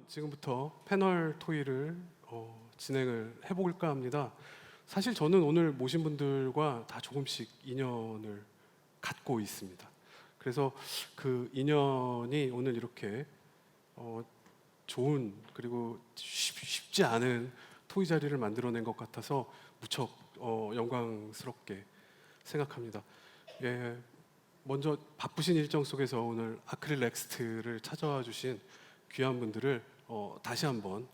지금부터 패널 토의를 진행을 해볼까 합니다. 사실 저는 오늘 모신 분들과 다 조금씩 인연을 갖고 있습니다. 그래서 그 인연이 오늘 이렇게 좋은 그리고 쉽지 않은 토의 자리를 만들어낸 것 같아서 무척 영광스럽게 생각합니다. 예, 먼저 바쁘신 일정 속에서 오늘 아크릴 넥스트를 찾아와 주신 귀한 분들을 다시 한번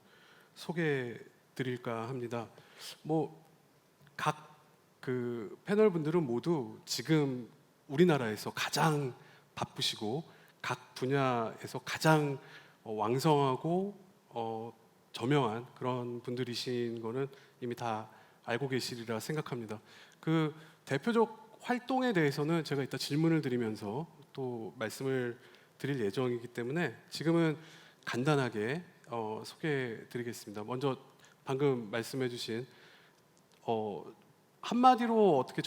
소개해 드릴까 합니다. 뭐 각 그 패널 분들은 모두 지금 우리나라에서 가장 바쁘시고 각 분야에서 가장 왕성하고 저명한 그런 분들이신 거는 이미 다 알고 계시리라 생각합니다. 그 대표적 활동에 대해서는 제가 이따 질문을 드리면서 또 말씀을 드릴 예정이기 때문에 지금은 간단하게 소개해 드리겠습니다. 먼저 방금 말씀해 주신 한마디로 어떻게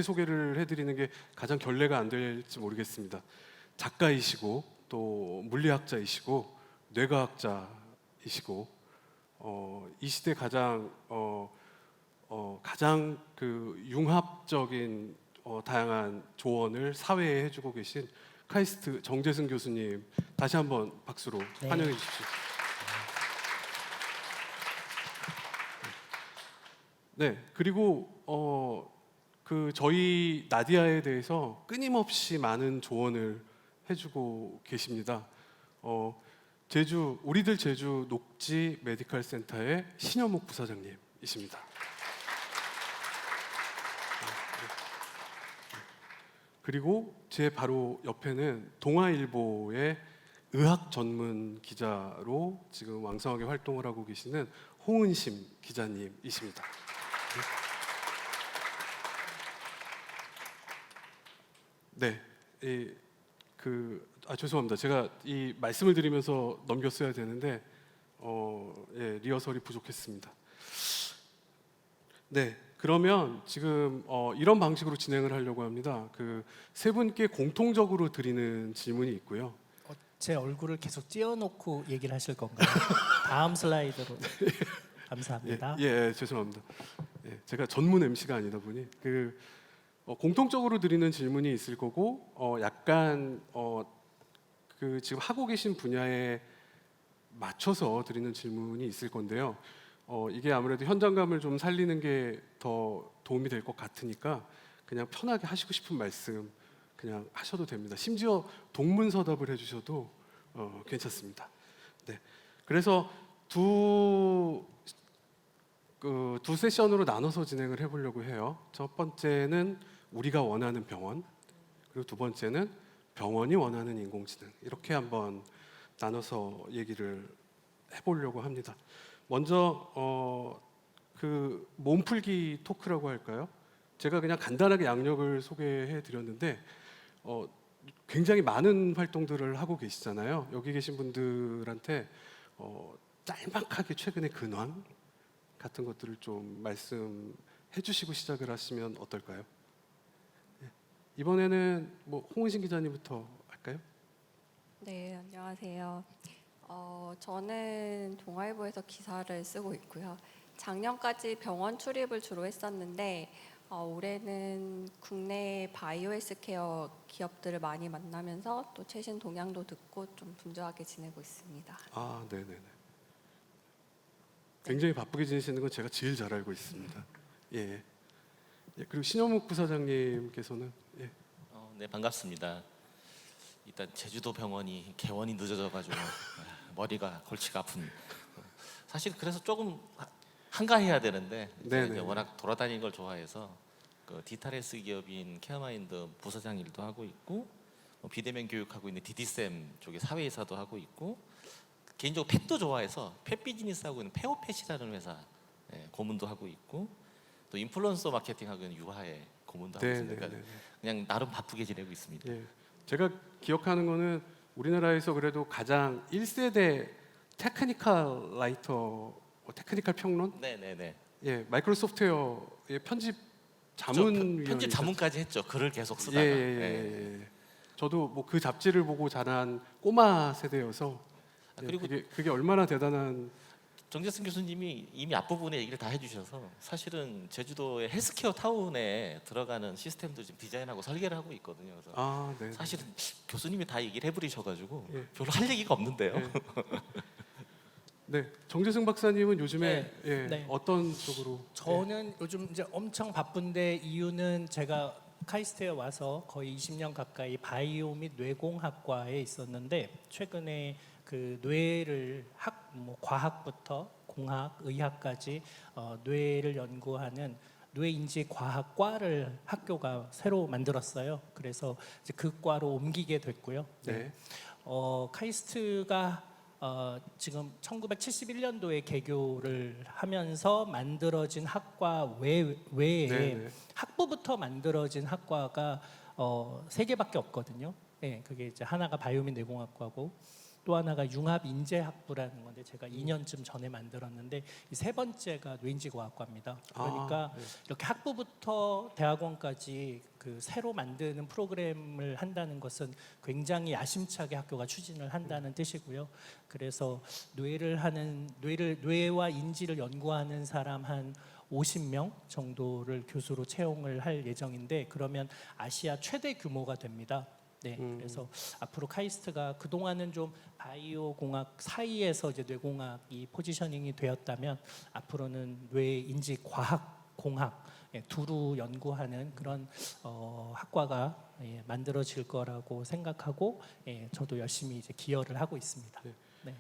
소개를 해드리는 게 가장 결례가 안 될지 모르겠습니다. 작가이시고 또 물리학자이시고 뇌과학자이시고 이 시대 가장 그 융합적인 다양한 조언을 사회에 해주고 계신 카이스트 정재승 교수님 다시 한번 박수로 환영해 주십시오. 네, 그리고 그 저희 나디아에 대해서 끊임없이 많은 조언을 해주고 계십니다. 우리들 제주 녹지 메디컬 센터의 신여묵 부사장님이십니다. 그리고 제 바로 옆에는 동아일보의 의학 전문 기자로 지금 왕성하게 활동을 하고 계시는 홍은심 기자님이십니다. 네, 죄송합니다. 제가 이 말씀을 드리면서 넘겼어야 되는데 리허설이 부족했습니다. 네, 그러면 지금 이런 방식으로 진행을 하려고 합니다. 그 세 분께 공통적으로 드리는 질문이 있고요. 제 얼굴을 계속 띄워놓고 얘기를 하실 건가요? 다음 슬라이드로. 감사합니다. 죄송합니다. 제가 전문 MC가 아니다 보니 공통적으로 드리는 질문이 있을 거고 약간 그 지금 하고 계신 분야에 맞춰서 드리는 질문이 있을 건데요. 이게 아무래도 현장감을 좀 살리는 게 더 도움이 될 것 같으니까 그냥 편하게 하시고 싶은 말씀 그냥 하셔도 됩니다. 심지어 동문서답을 해주셔도 괜찮습니다. 네, 그래서 두 세션으로 나눠서 진행을 해보려고 해요. 첫 번째는 우리가 원하는 병원, 그리고 두 번째는 병원이 원하는 인공지능, 이렇게 한번 나눠서 얘기를 해보려고 합니다. 먼저 그 몸풀기 토크라고 할까요? 제가 그냥 간단하게 양력을 소개해 드렸는데 굉장히 많은 활동들을 하고 계시잖아요. 여기 계신 분들한테 짤막하게 최근의 근황 같은 것들을 좀 말씀해 주시고 시작을 하시면 어떨까요? 이번에는 홍은신 기자님부터 할까요? 네, 안녕하세요. 저는 동아일보에서 기사를 쓰고 있고요. 작년까지 병원 출입을 주로 했었는데 올해는 국내 바이오 헬스케어 기업들을 많이 만나면서 또 최신 동향도 듣고 좀 분주하게 지내고 있습니다. 아, 네네네. 굉장히 바쁘게 지내시는 건 제가 제일 잘 알고 있습니다. 그리고 신여묵 부사장님께서는 네, 반갑습니다. 일단 제주도 병원이 개원이 늦어져가지고 머리가 골치가 아픈. 사실 그래서 조금 한가해야 되는데 이제 워낙 돌아다니는 걸 좋아해서 그 디타레스 기업인 케어마인드 부사장 일도 하고 있고 비대면 교육하고 있는 디디쌤 쪽에 사회이사도 하고 있고 개인적으로 펫도 좋아해서 펫 비즈니스 하고 있는 페어펫이라는 회사 고문도 하고 있고 또 인플루언서 마케팅 하고 있는 유하의 고문도 하고 있으니까 그냥 나름 바쁘게 지내고 있습니다. 제가 기억하는 거는 우리나라에서 그래도 가장 1세대 테크니컬 라이터, 테크니컬 평론? 네네네. 마이크로소프트웨어의 편집 자문 편집 자문까지 했죠. 글을 계속 쓰다가. 저도 그 잡지를 보고 자란 꼬마 세대여서 예, 그리고 그게 얼마나 대단한 정재승 교수님이 이미 앞부분에 얘기를 다 해주셔서 사실은 제주도의 헬스케어 타운에 들어가는 시스템도 지금 디자인하고 설계를 하고 있거든요. 그래서 네. 사실은 교수님이 다 얘기를 해버리셔가지고 예. 별로 할 얘기가 없는데요. 예. 네, 정재승 박사님은 요즘에 네. 예, 네. 어떤 쪽으로? 저는 요즘 이제 엄청 바쁜데 이유는 제가 카이스트에 와서 거의 20년 가까이 바이오 및 뇌공학과에 있었는데 최근에 그 뇌를 과학부터 공학, 의학까지 뇌를 연구하는 뇌인지과학과를 학교가 새로 만들었어요. 그래서 이제 그 과로 옮기게 됐고요. 네. 카이스트가 지금 1971년도에 개교를 하면서 만들어진 학과 외에 네, 네. 학부부터 만들어진 학과가 3개밖에 없거든요. 네, 그게 이제 하나가 바이오 및 뇌공학과고 또 하나가 융합인재학부라는 건데 제가 2년쯤 전에 만들었는데 이 세 번째가 뇌인지과학과입니다. 그러니까 네. 이렇게 학부부터 대학원까지 그 새로 만드는 프로그램을 한다는 것은 굉장히 야심차게 학교가 추진을 한다는 뜻이고요. 그래서 뇌와 인지를 연구하는 사람 한 50명 정도를 교수로 채용을 할 예정인데 그러면 아시아 최대 규모가 됩니다. 네, 그래서 앞으로 카이스트가 그동안은 좀 바이오 공학 사이에서 이제 뇌공학이 포지셔닝이 되었다면 앞으로는 뇌인지 과학 공학 두루 연구하는 그런 학과가 만들어질 거라고 생각하고 저도 열심히 이제 기여를 하고 있습니다. 네. 네,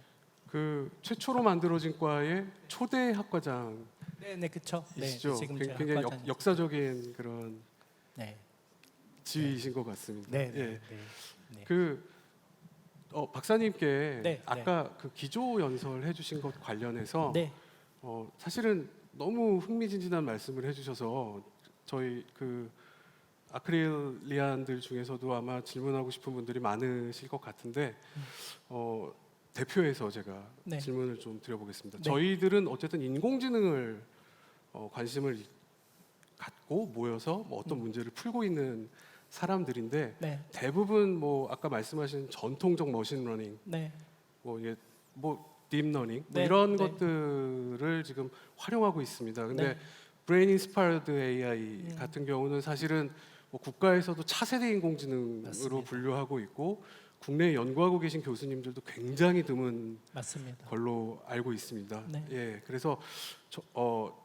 그 최초로 만들어진 과의 초대 학과장 네, 그렇죠. 이시죠? 지금 제 굉장히 학과장이죠. 역사적인 그런 네, 지위이신 것 같습니다. 네, 예. 네, 네. 그 박사님께 네, 아까 그 기조 연설 해주신 것 관련해서 네, 사실은 너무 흥미진진한 말씀을 해주셔서 저희 그 아크릴리안들 중에서도 아마 질문하고 싶은 분들이 많으실 것 같은데 대표해서 제가 네. 질문을 좀 드려보겠습니다. 네. 저희들은 어쨌든 인공지능을 관심을 갖고 모여서 뭐 어떤 문제를 풀고 있는 사람들인데 네, 대부분 뭐 아까 말씀하신 전통적 머신러닝 네, 뭐 이게 뭐 딥러닝 뭐 네, 이런 네. 것들을 지금 활용하고 있습니다. 근데 네. 브레인 인스파이어드 AI 같은 경우는 사실은 뭐 국가에서도 차세대 인공지능으로 맞습니다. 분류하고 있고 국내에 연구하고 계신 교수님들도 굉장히 드문 맞습니다. 걸로 알고 있습니다. 네. 예, 그래서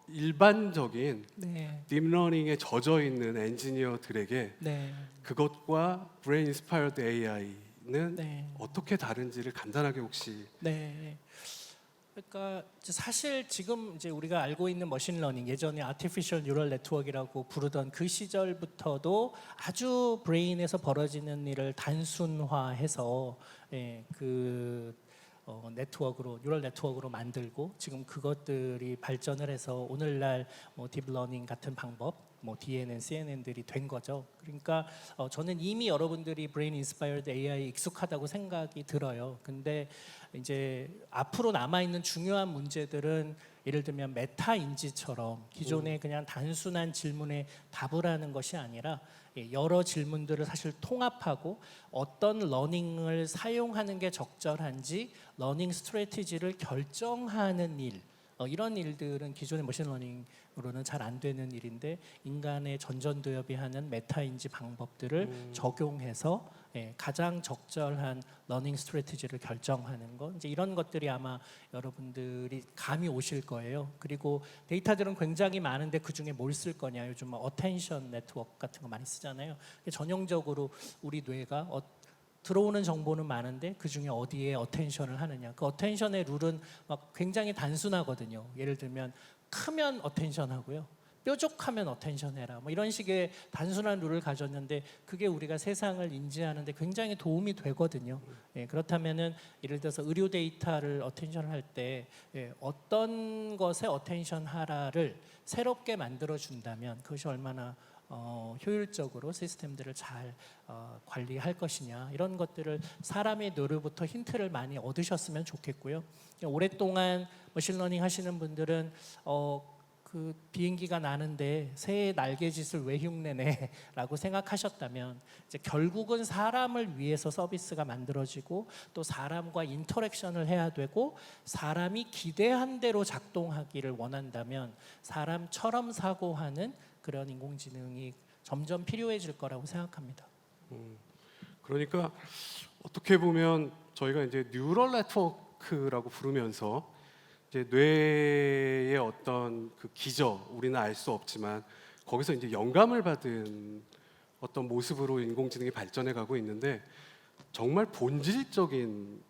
일반적인 네, 딥러닝에 젖어 있는 엔지니어들에게 네, 그것과 브레인 인스파이어드 AI는 네. 어떻게 다른지를 간단하게 혹시 네. 그러니까 이제 사실 지금 이제 우리가 알고 있는 머신러닝 예전에 아티피셜 뉴럴 네트워크라고 부르던 그 시절부터도 아주 브레인에서 벌어지는 일을 단순화해서 네트워크로 뉴럴 네트워크로 만들고 지금 그것들이 발전을 해서 오늘날 뭐 딥러닝 같은 방법 뭐 DNN, CNN들이 된 거죠. 그러니까 저는 이미 여러분들이 브레인 인스파이어드 AI 익숙하다고 생각이 들어요. 근데 이제 앞으로 남아 있는 중요한 문제들은 예를 들면 메타 인지처럼 기존의 그냥 단순한 질문에 답을 하는 것이 아니라 여러 질문들을 사실 통합하고 어떤 러닝을 사용하는 게 적절한지 러닝 스트래티지를 결정하는 일 이런 일들은 기존의 머신러닝으로는 잘 안 되는 일인데 인간의 전전도엽이하는 메타인지 방법들을 적용해서 가장 적절한 러닝 스트래티지를 결정하는 것 이제 이런 것들이 아마 여러분들이 감이 오실 거예요. 그리고 데이터들은 굉장히 많은데 그 중에 뭘 쓸 거냐 요즘 어텐션 네트워크 같은 거 많이 쓰잖아요. 전형적으로 우리 뇌가 들어오는 정보는 많은데 그 중에 어디에 어텐션을 하느냐. 그 어텐션의 룰은 막 굉장히 단순하거든요. 예를 들면 크면 어텐션 하고요. 뾰족하면 어텐션 해라. 뭐 이런 식의 단순한 룰을 가졌는데 그게 우리가 세상을 인지하는데 굉장히 도움이 되거든요. 그렇다면은 예를 들어서 의료 데이터를 어텐션을 할 때 어떤 것에 어텐션 하라를 새롭게 만들어 준다면 그것이 얼마나 효율적으로 시스템들을 잘 관리할 것이냐 이런 것들을 사람의 뇌로부터 힌트를 많이 얻으셨으면 좋겠고요. 오랫동안 머신러닝 하시는 분들은 그 비행기가 나는데 새의 날개짓을 왜 흉내내라고 생각하셨다면 이제 결국은 사람을 위해서 서비스가 만들어지고 또 사람과 인터랙션을 해야 되고 사람이 기대한 대로 작동하기를 원한다면 사람처럼 사고하는 그런 인공지능이 점점 필요해질 거라고 생각합니다. 그러니까 어떻게 보면 저희가 이제 뉴럴 네트워크라고 부르면서 이제 뇌의 어떤 그 기저 우리는 알 수 없지만 거기서 이제 영감을 받은 어떤 모습으로 인공지능이 발전해 가고 있는데 정말 본질적인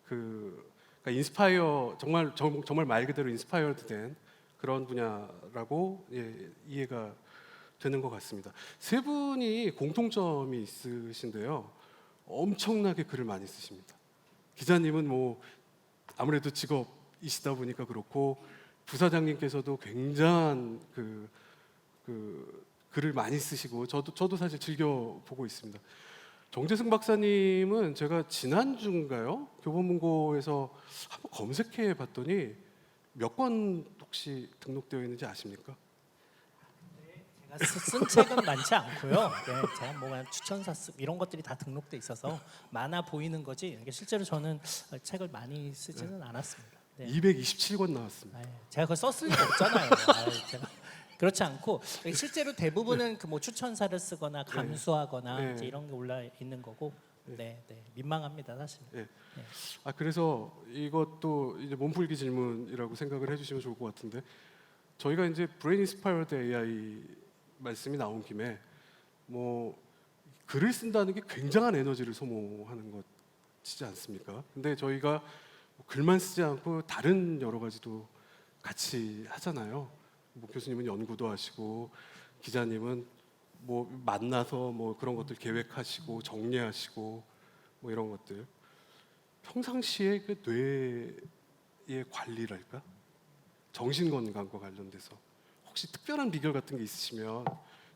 그러니까 인스파이어 정말 말 그대로 인스파이어드 된 그런 분야라고 이해가 되는 것 같습니다. 세 분이 공통점이 있으신데요. 엄청나게 글을 많이 쓰십니다. 기자님은 뭐 아무래도 직업이시다 보니까 그렇고 부사장님께서도 굉장한 그 글을 많이 쓰시고 저도 사실 즐겨 보고 있습니다. 정재승 박사님은 제가 지난주인가요? 교보문고에서 한번 검색해 봤더니 몇 권 혹시 등록되어 있는지 아십니까? 제가 쓴 책은 많지 않고요. 네, 제가 뭐 그냥 추천사 이런 것들이 다 등록돼 있어서 많아 보이는 거지. 이게 실제로 저는 책을 많이 쓰지는 않았습니다. 네. 227권 나왔습니다. 제가 그걸 썼을 리가 없잖아요. 제가 그렇지 않고 실제로 대부분은 그 뭐 추천사를 쓰거나 감수하거나 네. 이제 이런 게 올라 있는 거고. 네, 민망합니다 사실. 네. 그래서 이것도 이제 몸풀기 질문이라고 생각을 해주시면 좋을 것 같은데 저희가 이제 브레인 인스파이어드 AI 말씀이 나온 김에 뭐 글을 쓴다는 게 굉장한 에너지를 소모하는 것이지 않습니까? 근데 저희가 글만 쓰지 않고 다른 여러 가지도 같이 하잖아요. 뭐 교수님은 연구도 하시고 기자님은 뭐 만나서 뭐 그런 것들 계획하시고 정리하시고 뭐 이런 것들 평상시에 그 뇌의 관리랄까 정신 건강과 관련돼서 혹시 특별한 비결 같은 게 있으시면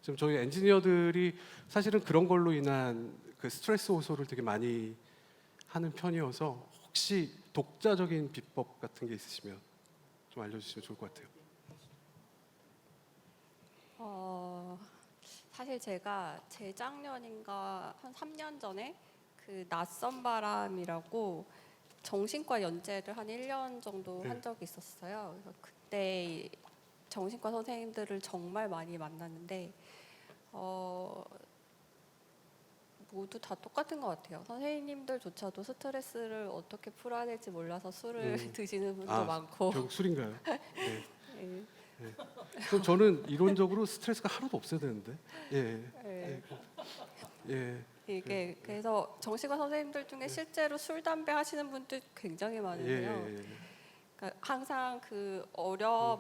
지금 저희 엔지니어들이 사실은 그런 걸로 인한 그 스트레스 호소를 되게 많이 하는 편이어서 혹시 독자적인 비법 같은 게 있으시면 좀 알려주시면 좋을 것 같아요. 사실 제가 재작년인가 한 3년 전에 그 낯선 바람이라고 정신과 연재를 한 1년 정도 한 적이 있었어요. 그래서 그때 정신과 선생님들을 정말 많이 만났는데 모두 다 똑같은 것 같아요. 선생님들조차도 스트레스를 어떻게 풀어야 될지 몰라서 술을 드시는 분도 많고. 결국 술인가요? 네. 네. 네. 그럼 저는 이론적으로 스트레스가 하나도 없어야 되는데. 네. 예. 이게 그래서 정신과 선생님들 중에 실제로 술 담배 하시는 분들 굉장히 많은데요. 그러니까 항상 그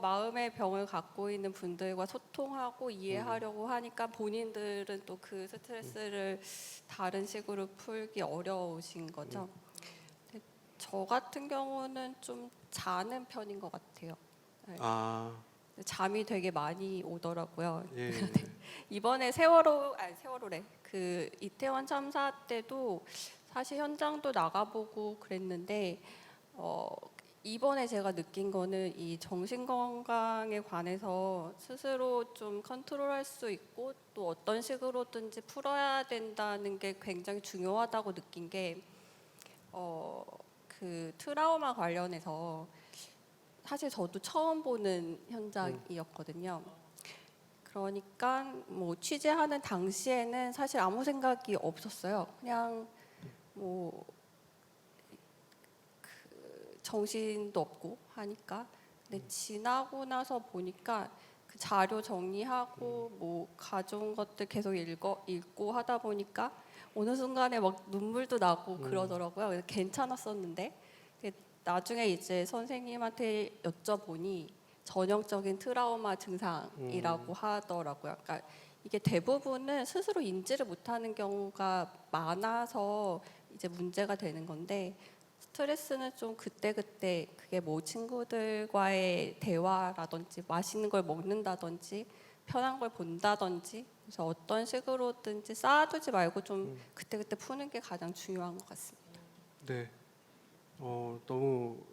마음의 병을 갖고 있는 분들과 소통하고 이해하려고 하니까 본인들은 또 그 스트레스를 다른 식으로 풀기 어려우신 거죠. 근데 저 같은 경우는 좀 자는 편인 것 같아요. 잠이 되게 많이 오더라고요. 예. 이번에 세월호래. 그 이태원 참사 때도 사실 현장도 나가보고 그랬는데 이번에 제가 느낀 거는 이 정신 건강에 관해서 스스로 좀 컨트롤할 수 있고 또 어떤 식으로든지 풀어야 된다는 게 굉장히 중요하다고 느낀 게 그 트라우마 관련해서 사실 저도 처음 보는 현장이었거든요. 그러니까 뭐 취재하는 당시에는 사실 아무 생각이 없었어요. 그냥 뭐 정신도 없고 하니까. 근데 지나고 나서 보니까 그 자료 정리하고 뭐 가져온 것들 계속 읽고 하다 보니까 어느 순간에 막 눈물도 나고 그러더라고요. 그래서 괜찮았었는데 나중에 이제 선생님한테 여쭤보니 전형적인 트라우마 증상이라고 하더라고요. 그러니까 이게 대부분은 스스로 인지를 못하는 경우가 많아서 이제 문제가 되는 건데 스트레스는 좀 그때그때 그게 뭐 친구들과의 대화라든지 맛있는 걸 먹는다든지 편한 걸 본다든지 그래서 어떤 식으로든지 쌓아두지 말고 좀 그때그때 푸는 게 가장 중요한 것 같습니다. 네. 너무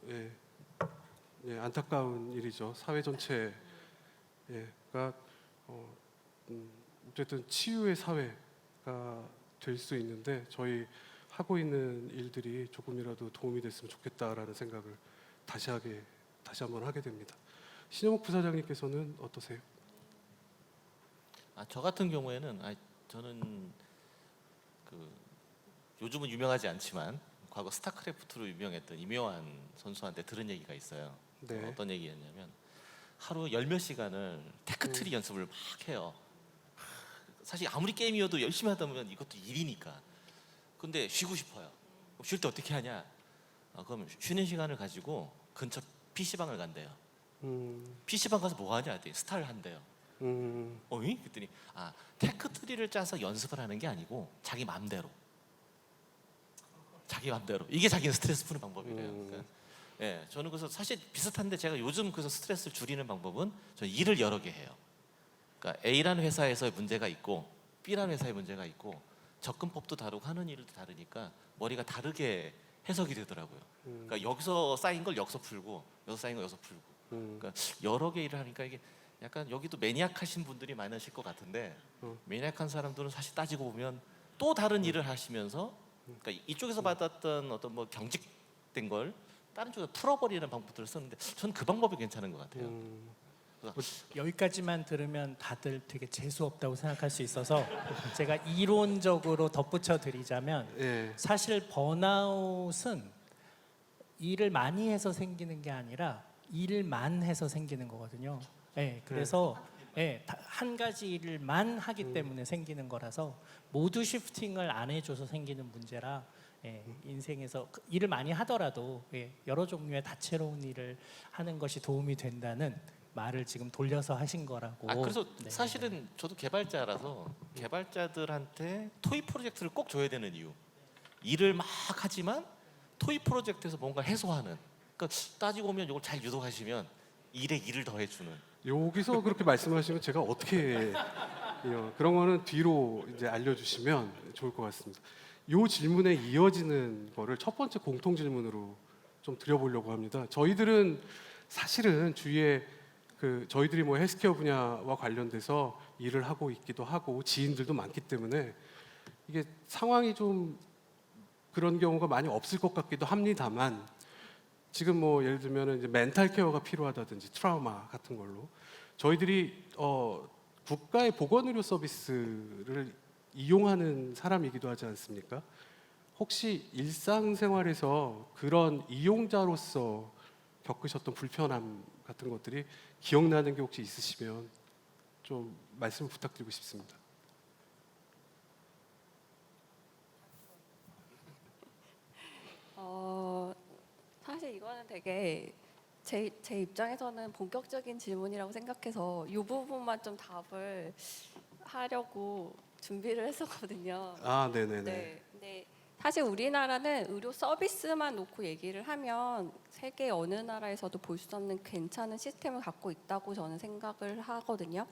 안타까운 일이죠. 사회 전체에 예, 그러니까 어쨌든 치유의 사회가 될 수 있는데 저희 하고 있는 일들이 조금이라도 도움이 됐으면 좋겠다라는 생각을 다시 한번 하게 됩니다. 신영욱 부사장님께서는 어떠세요? 저 같은 경우에는 저는 그 요즘은 유명하지 않지만 과거 스타크래프트로 유명했던 이묘한 선수한테 들은 얘기가 있어요. 네. 어떤 얘기였냐면 하루 열 몇 시간을 테크트리 연습을 막 해요. 사실 아무리 게임이어도 열심히 하다 보면 이것도 일이니까. 근데 쉬고 싶어요. 쉴 때 어떻게 하냐? 그럼 쉬는 시간을 가지고 근처 PC방을 간대요. PC방 가서 뭐 하냐? 했더니 스타를 한대요. 어이? 그랬더니 테크트리를 짜서 연습을 하는 게 아니고 자기 맘대로 이게 자기는 스트레스 푸는 방법이래요. 그러니까, 예, 저는 그래서 사실 비슷한데 제가 요즘 그래서 스트레스를 줄이는 방법은 저는 일을 여러 개 해요. 그러니까 A라는 회사에서의 문제가 있고 B라는 회사의 문제가 있고 접근법도 다르고 하는 일도 다르니까 머리가 다르게 해석이 되더라고요. 그러니까 여기서 쌓인 걸 여기서 풀고 여기서 쌓인 걸 여기서 풀고 그러니까 여러 개 일을 하니까 이게 약간 여기도 매니악하신 분들이 많으실 것 같은데 매니악한 사람들은 사실 따지고 보면 또 다른 일을 하시면서 그러니까 이쪽에서 받았던 어떤 뭐 경직된 걸 다른 쪽에서 풀어버리는 방법들을 쓰는데 저는 그 방법이 괜찮은 것 같아요. 여기까지만 들으면 다들 되게 재수 없다고 생각할 수 있어서 제가 이론적으로 덧붙여 드리자면 예. 사실 번아웃은 일을 많이 해서 생기는 게 아니라 일만 해서 생기는 거거든요. 예, 그래서 한 가지 일만 하기 때문에 생기는 거라서 모두 시프팅을 안 해줘서 생기는 문제라 인생에서 일을 많이 하더라도 여러 종류의 다채로운 일을 하는 것이 도움이 된다는 말을 지금 돌려서 하신 거라고. 그래서 네. 사실은 저도 개발자라서 개발자들한테 토이 프로젝트를 꼭 줘야 되는 이유. 일을 막 하지만 토이 프로젝트에서 뭔가 해소하는. 그러니까 따지고 보면 이걸 잘 유도하시면 일에 일을 더해주는. 여기서 그렇게 말씀하시면 제가 어떻게 그런 거는 뒤로 이제 알려주시면 좋을 것 같습니다. 이 질문에 이어지는 거를 첫 번째 공통 질문으로 좀 드려보려고 합니다. 저희들은 사실은 주위에 저희들이 뭐 헬스케어 분야와 관련돼서 일을 하고 있기도 하고 지인들도 많기 때문에 이게 상황이 좀 그런 경우가 많이 없을 것 같기도 합니다만 지금 뭐 예를 들면 이제 멘탈 케어가 필요하다든지 트라우마 같은 걸로 저희들이 국가의 보건의료 서비스를 이용하는 사람이기도 하지 않습니까? 혹시 일상생활에서 그런 이용자로서 겪으셨던 불편함 같은 것들이 기억나는 게 혹시 있으시면 좀 말씀 부탁드리고 싶습니다. 사실 이거는 되게 제 입장에서는 본격적인 질문이라고 생각해서 이 부분만 좀 답을 하려고 준비를 했었거든요. 네네네. 네. 근데 사실 우리나라는 의료 서비스만 놓고 얘기를 하면 세계 어느 나라에서도 볼 수 없는 괜찮은 시스템을 갖고 있다고 저는 생각을 하거든요.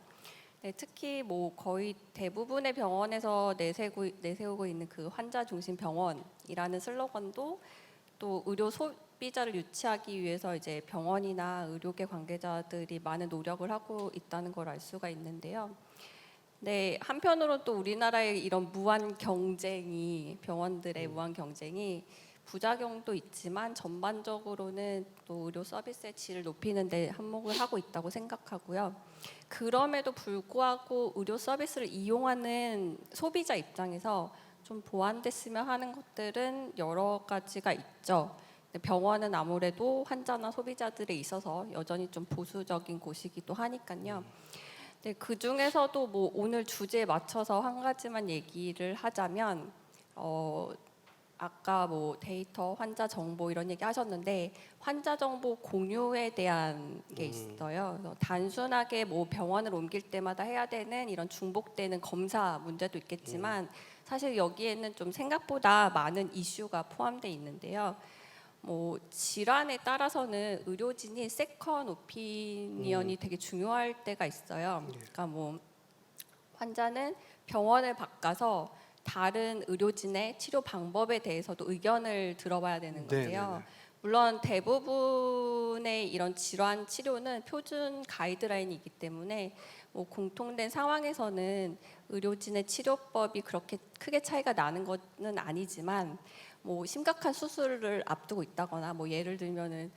네, 특히 뭐 거의 대부분의 병원에서 내세우고 있는 그 환자 중심 병원이라는 슬로건도 또 의료 소비자를 유치하기 위해서 이제 병원이나 의료계 관계자들이 많은 노력을 하고 있다는 걸 알 수가 있는데요. 네, 한편으로 또 우리나라의 이런 무한 경쟁이 병원들의 무한 경쟁이 부작용도 있지만 전반적으로는 또 의료 서비스의 질을 높이는 데 한몫을 하고 있다고 생각하고요. 그럼에도 불구하고 의료 서비스를 이용하는 소비자 입장에서 좀 보완됐으면 하는 것들은 여러 가지가 있죠. 병원은 아무래도 환자나 소비자들에 있어서 여전히 좀 보수적인 곳이기도 하니까요. 네, 그 중에서도 뭐 오늘 주제에 맞춰서 한 가지만 얘기를 하자면 아까 뭐 데이터, 환자 정보 이런 얘기 하셨는데 환자 정보 공유에 대한 게 있어요. 그래서 단순하게 뭐 병원을 옮길 때마다 해야 되는 이런 중복되는 검사 문제도 있겠지만 사실 여기에는 좀 생각보다 많은 이슈가 포함되어 있는데요. 뭐 질환에 따라서는 의료진이 세컨 오피니언이 되게 중요할 때가 있어요. 그러니까 뭐 환자는 병원을 바꿔서 다른 의료진의 치료 방법에 대해서도 의견을 들어봐야 되는 네, 건데요. 네, 네. 물론 대부분의 이런 질환 치료는 표준 가이드라인이기 때문에 뭐 공통된 상황에서는 의료진의 치료법이 그렇게 크게 차이가 나는 것은 아니지만 뭐 심각한 수술을 앞두고 있다거나 뭐 예를 들면은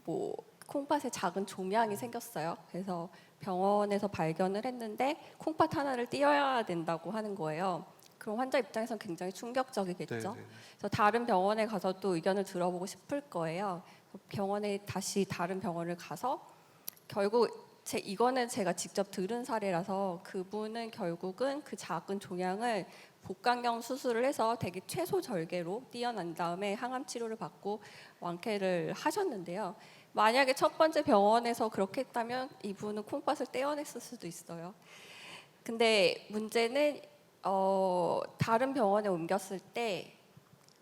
뭐 콩팥에 작은 종양이 생겼어요. 그래서 병원에서 발견을 했는데 콩팥 하나를 띄어야 된다고 하는 거예요. 그럼 환자 입장에서는 굉장히 충격적이겠죠. 네, 네. 그래서 다른 병원에 가서 또 의견을 들어보고 싶을 거예요. 병원에 다시 다른 병원을 가서 결국 이거는 제가 직접 들은 사례라서 그분은 결국은 그 작은 종양을 복강경 수술을 해서 되게 최소 절개로 띄어난 다음에 항암 치료를 받고 완쾌를 하셨는데요. 만약에 첫 번째 병원에서 그렇게 했다면 이분은 콩팥을 떼어냈을 수도 있어요. 근데 문제는 다른 병원에 옮겼을 때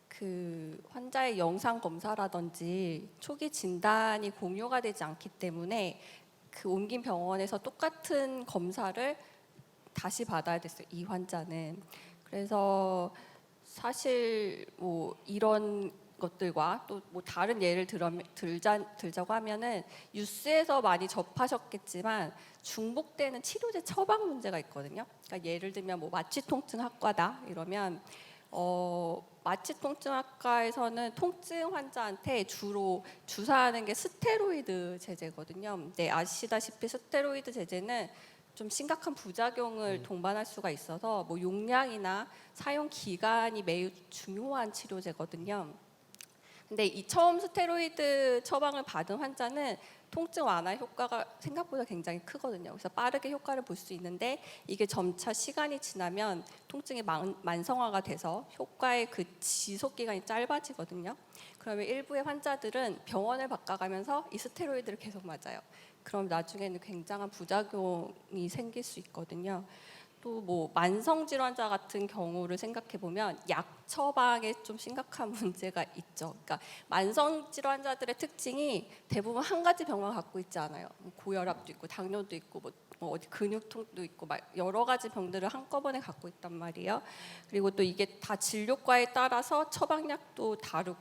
그 환자의 영상 검사라든지 초기 진단이 공유가 되지 않기 때문에 그 옮긴 병원에서 똑같은 검사를 다시 받아야 됐어요. 이 환자는. 그래서 사실 뭐 이런 것들과 또 뭐 다른 예를 들자고 하면은 뉴스에서 많이 접하셨겠지만 중복되는 치료제 처방 문제가 있거든요. 그러니까 예를 들면 뭐 마취통증학과다 이러면 마취통증학과에서는 통증 환자한테 주로 주사하는 게 스테로이드 제제거든요. 근데 아시다시피 스테로이드 제제는 좀 심각한 부작용을 동반할 수가 있어서 뭐 용량이나 사용 기간이 매우 중요한 치료제거든요. 근데 이 처음 스테로이드 처방을 받은 환자는 통증 완화 효과가 생각보다 굉장히 크거든요. 그래서 빠르게 효과를 볼 수 있는데 이게 점차 시간이 지나면 통증이 만성화가 돼서 효과의 그 지속 기간이 짧아지거든요. 그러면 일부의 환자들은 병원을 바꿔가면서 이 스테로이드를 계속 맞아요. 그럼 나중에는 굉장한 부작용이 생길 수 있거든요. 또 뭐 만성 질환자 같은 경우를 생각해 보면 약 처방에 좀 심각한 문제가 있죠. 그러니까 만성 질환자들의 특징이 대부분 한 가지 병만 갖고 있지 않아요. 뭐 고혈압도 있고 당뇨도 있고 뭐 어디 근육통도 있고 막 여러 가지 병들을 한꺼번에 갖고 있단 말이에요. 그리고 또 이게 다 진료과에 따라서 처방약도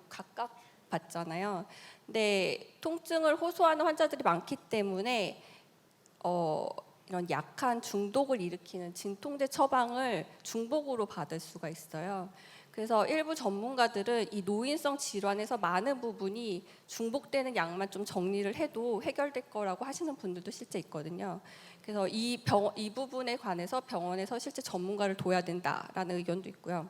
각각 받잖아요. 근데 통증을 호소하는 환자들이 많기 때문에 이런 약한 중독을 일으키는 진통제 처방을 중복으로 받을 수가 있어요. 그래서 일부 전문가들은 이 노인성 질환에서 많은 부분이 중복되는 약만 좀 정리를 해도 해결될 거라고 하시는 분들도 실제 있거든요. 그래서 이 부분에 관해서 병원에서 실제 전문가를 둬야 된다라는 의견도 있고요.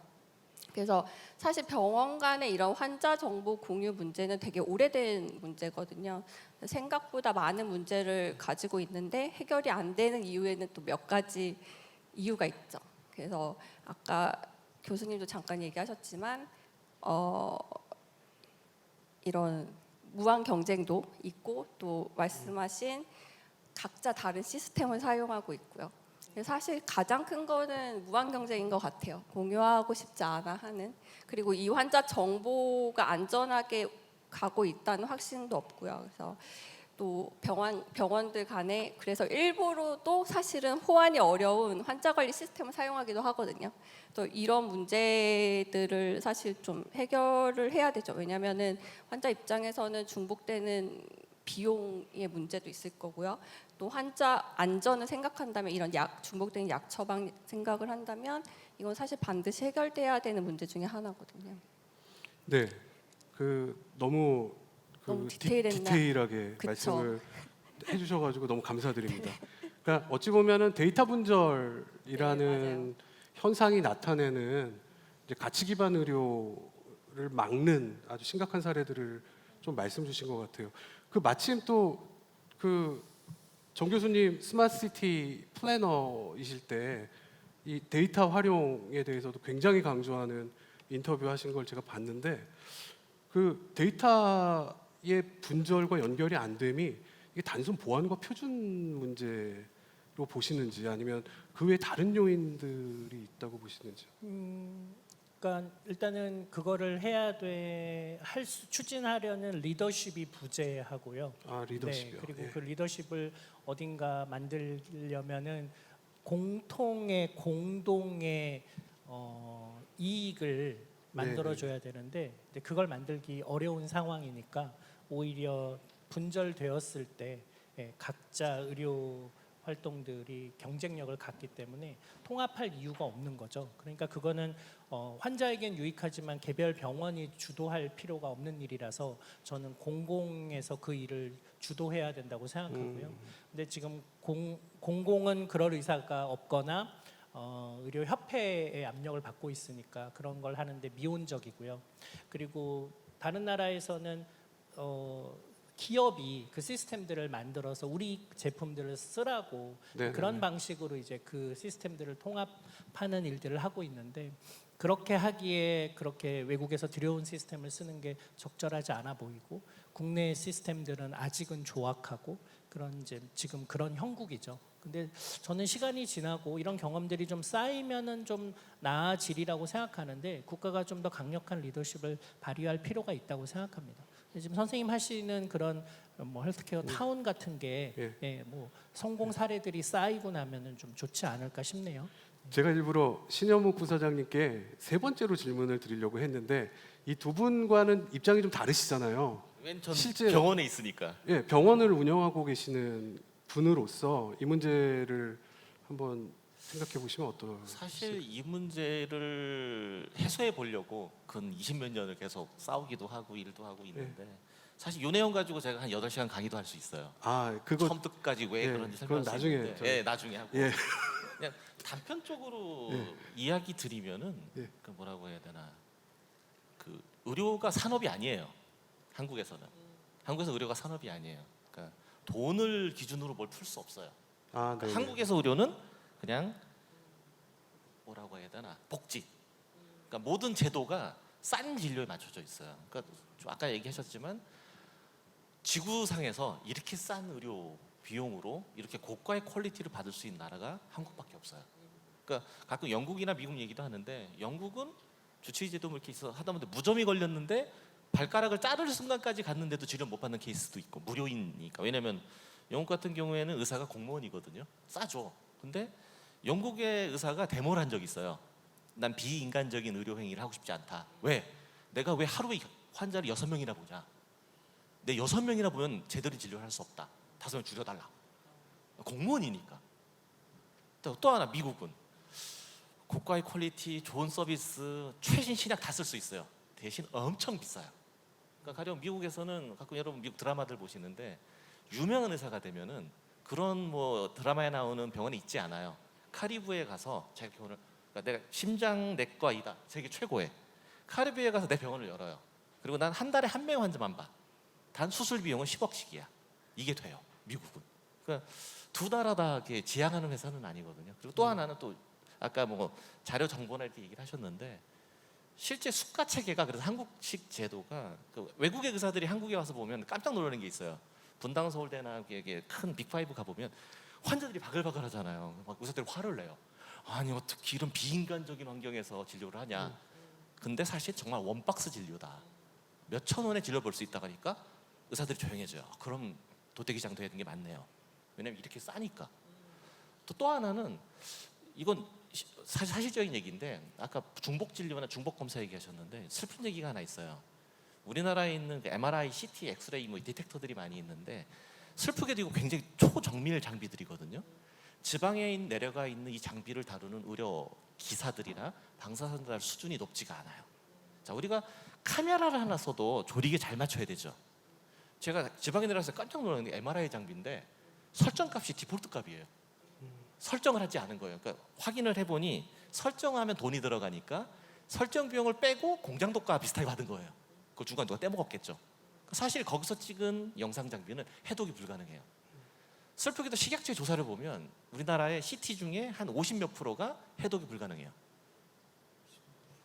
그래서 사실 병원 간의 이런 환자 정보 공유 문제는 되게 오래된 문제거든요. 생각보다 많은 문제를 가지고 있는데 해결이 안 되는 이유에는 또 몇 가지 이유가 있죠. 그래서 아까 교수님도 잠깐 얘기하셨지만 이런 무한 경쟁도 있고 또 말씀하신 각자 다른 시스템을 사용하고 있고요. 사실 가장 큰 거는 무한 경쟁인 것 같아요. 공유하고 싶지 않아 하는. 그리고 이 환자 정보가 안전하게 가고 있다는 확신도 없고요. 그래서 또 병원들 간에 그래서 일부러도 사실은 호환이 어려운 환자 관리 시스템을 사용하기도 하거든요. 또 이런 문제들을 사실 좀 해결을 해야 되죠. 왜냐하면은 환자 입장에서는 중복되는 비용의 문제도 있을 거고요. 또 환자 안전을 생각한다면 이런 중복된 약 처방 생각을 한다면 이건 사실 반드시 해결돼야 되는 문제 중에 하나거든요. 네, 너무 너무 디테일했나? 디테일하게 그쵸. 말씀을 해주셔가지고 너무 감사드립니다. 그러니까 어찌 보면은 데이터 분절이라는 현상이 나타내는 이제 가치 기반 의료를 막는 아주 심각한 사례들을 좀 말씀 주신 것 같아요. 마침 또 정 교수님 스마트시티 플래너이실 때 이 데이터 활용에 대해서도 굉장히 강조하는 인터뷰 하신 걸 제가 봤는데 데이터의 분절과 연결이 안 됨이 이게 단순 보안과 표준 문제로 보시는지 아니면 그 외에 다른 요인들이 있다고 보시는지요? 그러니까 일단은 그거를 해야 추진하려는 리더십이 부재하고요. 아, 리더십이요. 네, 그리고 예. 그 리더십을 어딘가 만들려면은 공동의 이익을 만들어줘야 되는데 근데 그걸 만들기 어려운 상황이니까 오히려 분절되었을 때 각자 의료 활동들이 경쟁력을 갖기 때문에 통합할 이유가 없는 거죠. 그러니까 그거는 환자에겐 유익하지만 개별 병원이 주도할 필요가 없는 일이라서 저는 공공에서 그 일을 주도해야 된다고 생각하고요. 근데 지금 공공은 그럴 의사가 없거나 의료협회의 압력을 받고 있으니까 그런 걸 하는데 미온적이고요. 그리고 다른 나라에서는 기업이 그 시스템들을 만들어서 우리 제품들을 쓰라고 네네네. 그런 방식으로 이제 그 시스템들을 통합하는 일들을 하고 있는데 그렇게 하기에 그렇게 외국에서 들여온 시스템을 쓰는 게 적절하지 않아 보이고 국내 시스템들은 아직은 조악하고 그런 이제 지금 그런 형국이죠. 근데 저는 시간이 지나고 이런 경험들이 좀 쌓이면은 좀 나아지리라고 생각하는데 국가가 좀 더 강력한 리더십을 발휘할 필요가 있다고 생각합니다. 지금 선생님 하시는 그런 뭐 헬스케어 타운 같은 게 뭐 성공 사례들이 쌓이고 나면은 좀 좋지 않을까 싶네요. 제가 일부러 신현묵 부사장님께 세 번째로 질문을 드리려고 했는데 이 두 분과는 입장이 좀 다르시잖아요. 왠전 실제- 병원에 있으니까. 예, 병원을 운영하고 계시는 분으로서 이 문제를 한번 생각해 보시면 어떨까요? 사실 이 문제를 해소해 보려고 근 20몇 년을 계속 싸우기도 하고 일도 하고 있는데 사실 요 내용 가지고 제가 한 8시간 강의도 할 수 있어요. 그거 처음부터까지 왜 예, 그런지 그건 설명할 수 나중에 있는데 저희- 나중에 하고 예. 그냥 단편적으로 예. 이야기 드리면은 예. 그 뭐라고 해야 되나 그 의료가 산업이 아니에요. 한국에서는 한국에서 의료가 산업이 아니에요. 그러니까 돈을 기준으로 뭘 풀 수 없어요. 그러니까 네. 한국에서 의료는 그냥 뭐라고 해야 되나 복지. 그러니까 모든 제도가 싼 진료에 맞춰져 있어요. 그러니까 좀 아까 얘기하셨지만 지구상에서 이렇게 싼 의료 비용으로 이렇게 고가의 퀄리티를 받을 수 있는 나라가 한국밖에 없어요. 그러니까 가끔 영국이나 미국 얘기도 하는데 영국은 주치의 제도 뭐 이렇게 있어 하다 보면 무좀이 걸렸는데 발가락을 자를 순간까지 갔는데도 치료 못 받는 케이스도 있고 무료이니까. 왜냐면 영국 같은 경우에는 의사가 공무원이거든요. 싸죠. 근데 영국의 의사가 데모를 한 적이 있어요. 난 비인간적인 의료 행위를 하고 싶지 않다. 왜? 내가 왜 하루에 환자를 6명이나 보냐? 내 6명이나 보면 제대로 진료를 할 수 없다. 5명 줄여달라. 공무원이니까. 또 하나 미국은 고가의 퀄리티, 좋은 서비스, 최신 신약 다 쓸 수 있어요. 대신 엄청 비싸요. 그러니까 가령 미국에서는 가끔 여러분 미국 드라마들 보시는데 유명한 의사가 되면은 그런 뭐 드라마에 나오는 병원이 있지 않아요. 카리브에 가서 자기 병원을 그러니까 내가 심장 내과이다 세계 최고의 카리브에 가서 내 병원을 열어요. 그리고 난 한 달에 한 명의 환자만 봐. 단 수술 비용은 10억씩이야. 이게 돼요. 미국은. 그러니까 두 나라 다 이렇게 지향하는 회사는 아니거든요. 그리고 또 하나는 또 아까 뭐 자료 정보나 이렇게 얘기를 하셨는데 실제 수가 체계가 그래서 한국식 제도가 그 외국의 의사들이 한국에 와서 보면 깜짝 놀라는 게 있어요. 분당 서울대나 이게 큰 빅5 가 보면 환자들이 바글바글 하잖아요. 막 의사들이 화를 내요. 아니 어떻게 이런 비인간적인 환경에서 진료를 하냐. 근데 사실 정말 원박스 진료다. 몇천 원에 진료 볼 수 있다고 하니까 의사들이 조용해져요. 그럼 도태기장 돼야 되는 게 맞네요. 왜냐면 이렇게 싸니까. 또 하나는 이건 사실적인 얘기인데 아까 중복 진료나 중복 검사 얘기하셨는데 슬픈 얘기가 하나 있어요. 우리나라에 있는 그 MRI, CT, 엑스레이 뭐 디텍터들이 많이 있는데 슬프게도 이거 굉장히 초정밀 장비들이거든요. 지방에 내려가 있는 이 장비를 다루는 의료 기사들이나 방사선들 수준이 높지가 않아요. 자, 우리가 카메라를 하나 써도 조리개 잘 맞춰야 되죠. 제가 지방에 내려가서 깜짝 놀란 게 MRI 장비인데 설정값이 디폴트 값이에요. 설정을 하지 않은 거예요. 그러니까 확인을 해보니 설정하면 돈이 들어가니까 설정 비용을 빼고 공장도가 비슷하게 받은 거예요. 그걸 중간 누가 떼먹었겠죠. 사실 거기서 찍은 영상 장비는 해독이 불가능해요. 슬프게도 식약처의 조사를 보면 우리나라의 CT 중에 한 50몇 프로가 해독이 불가능해요.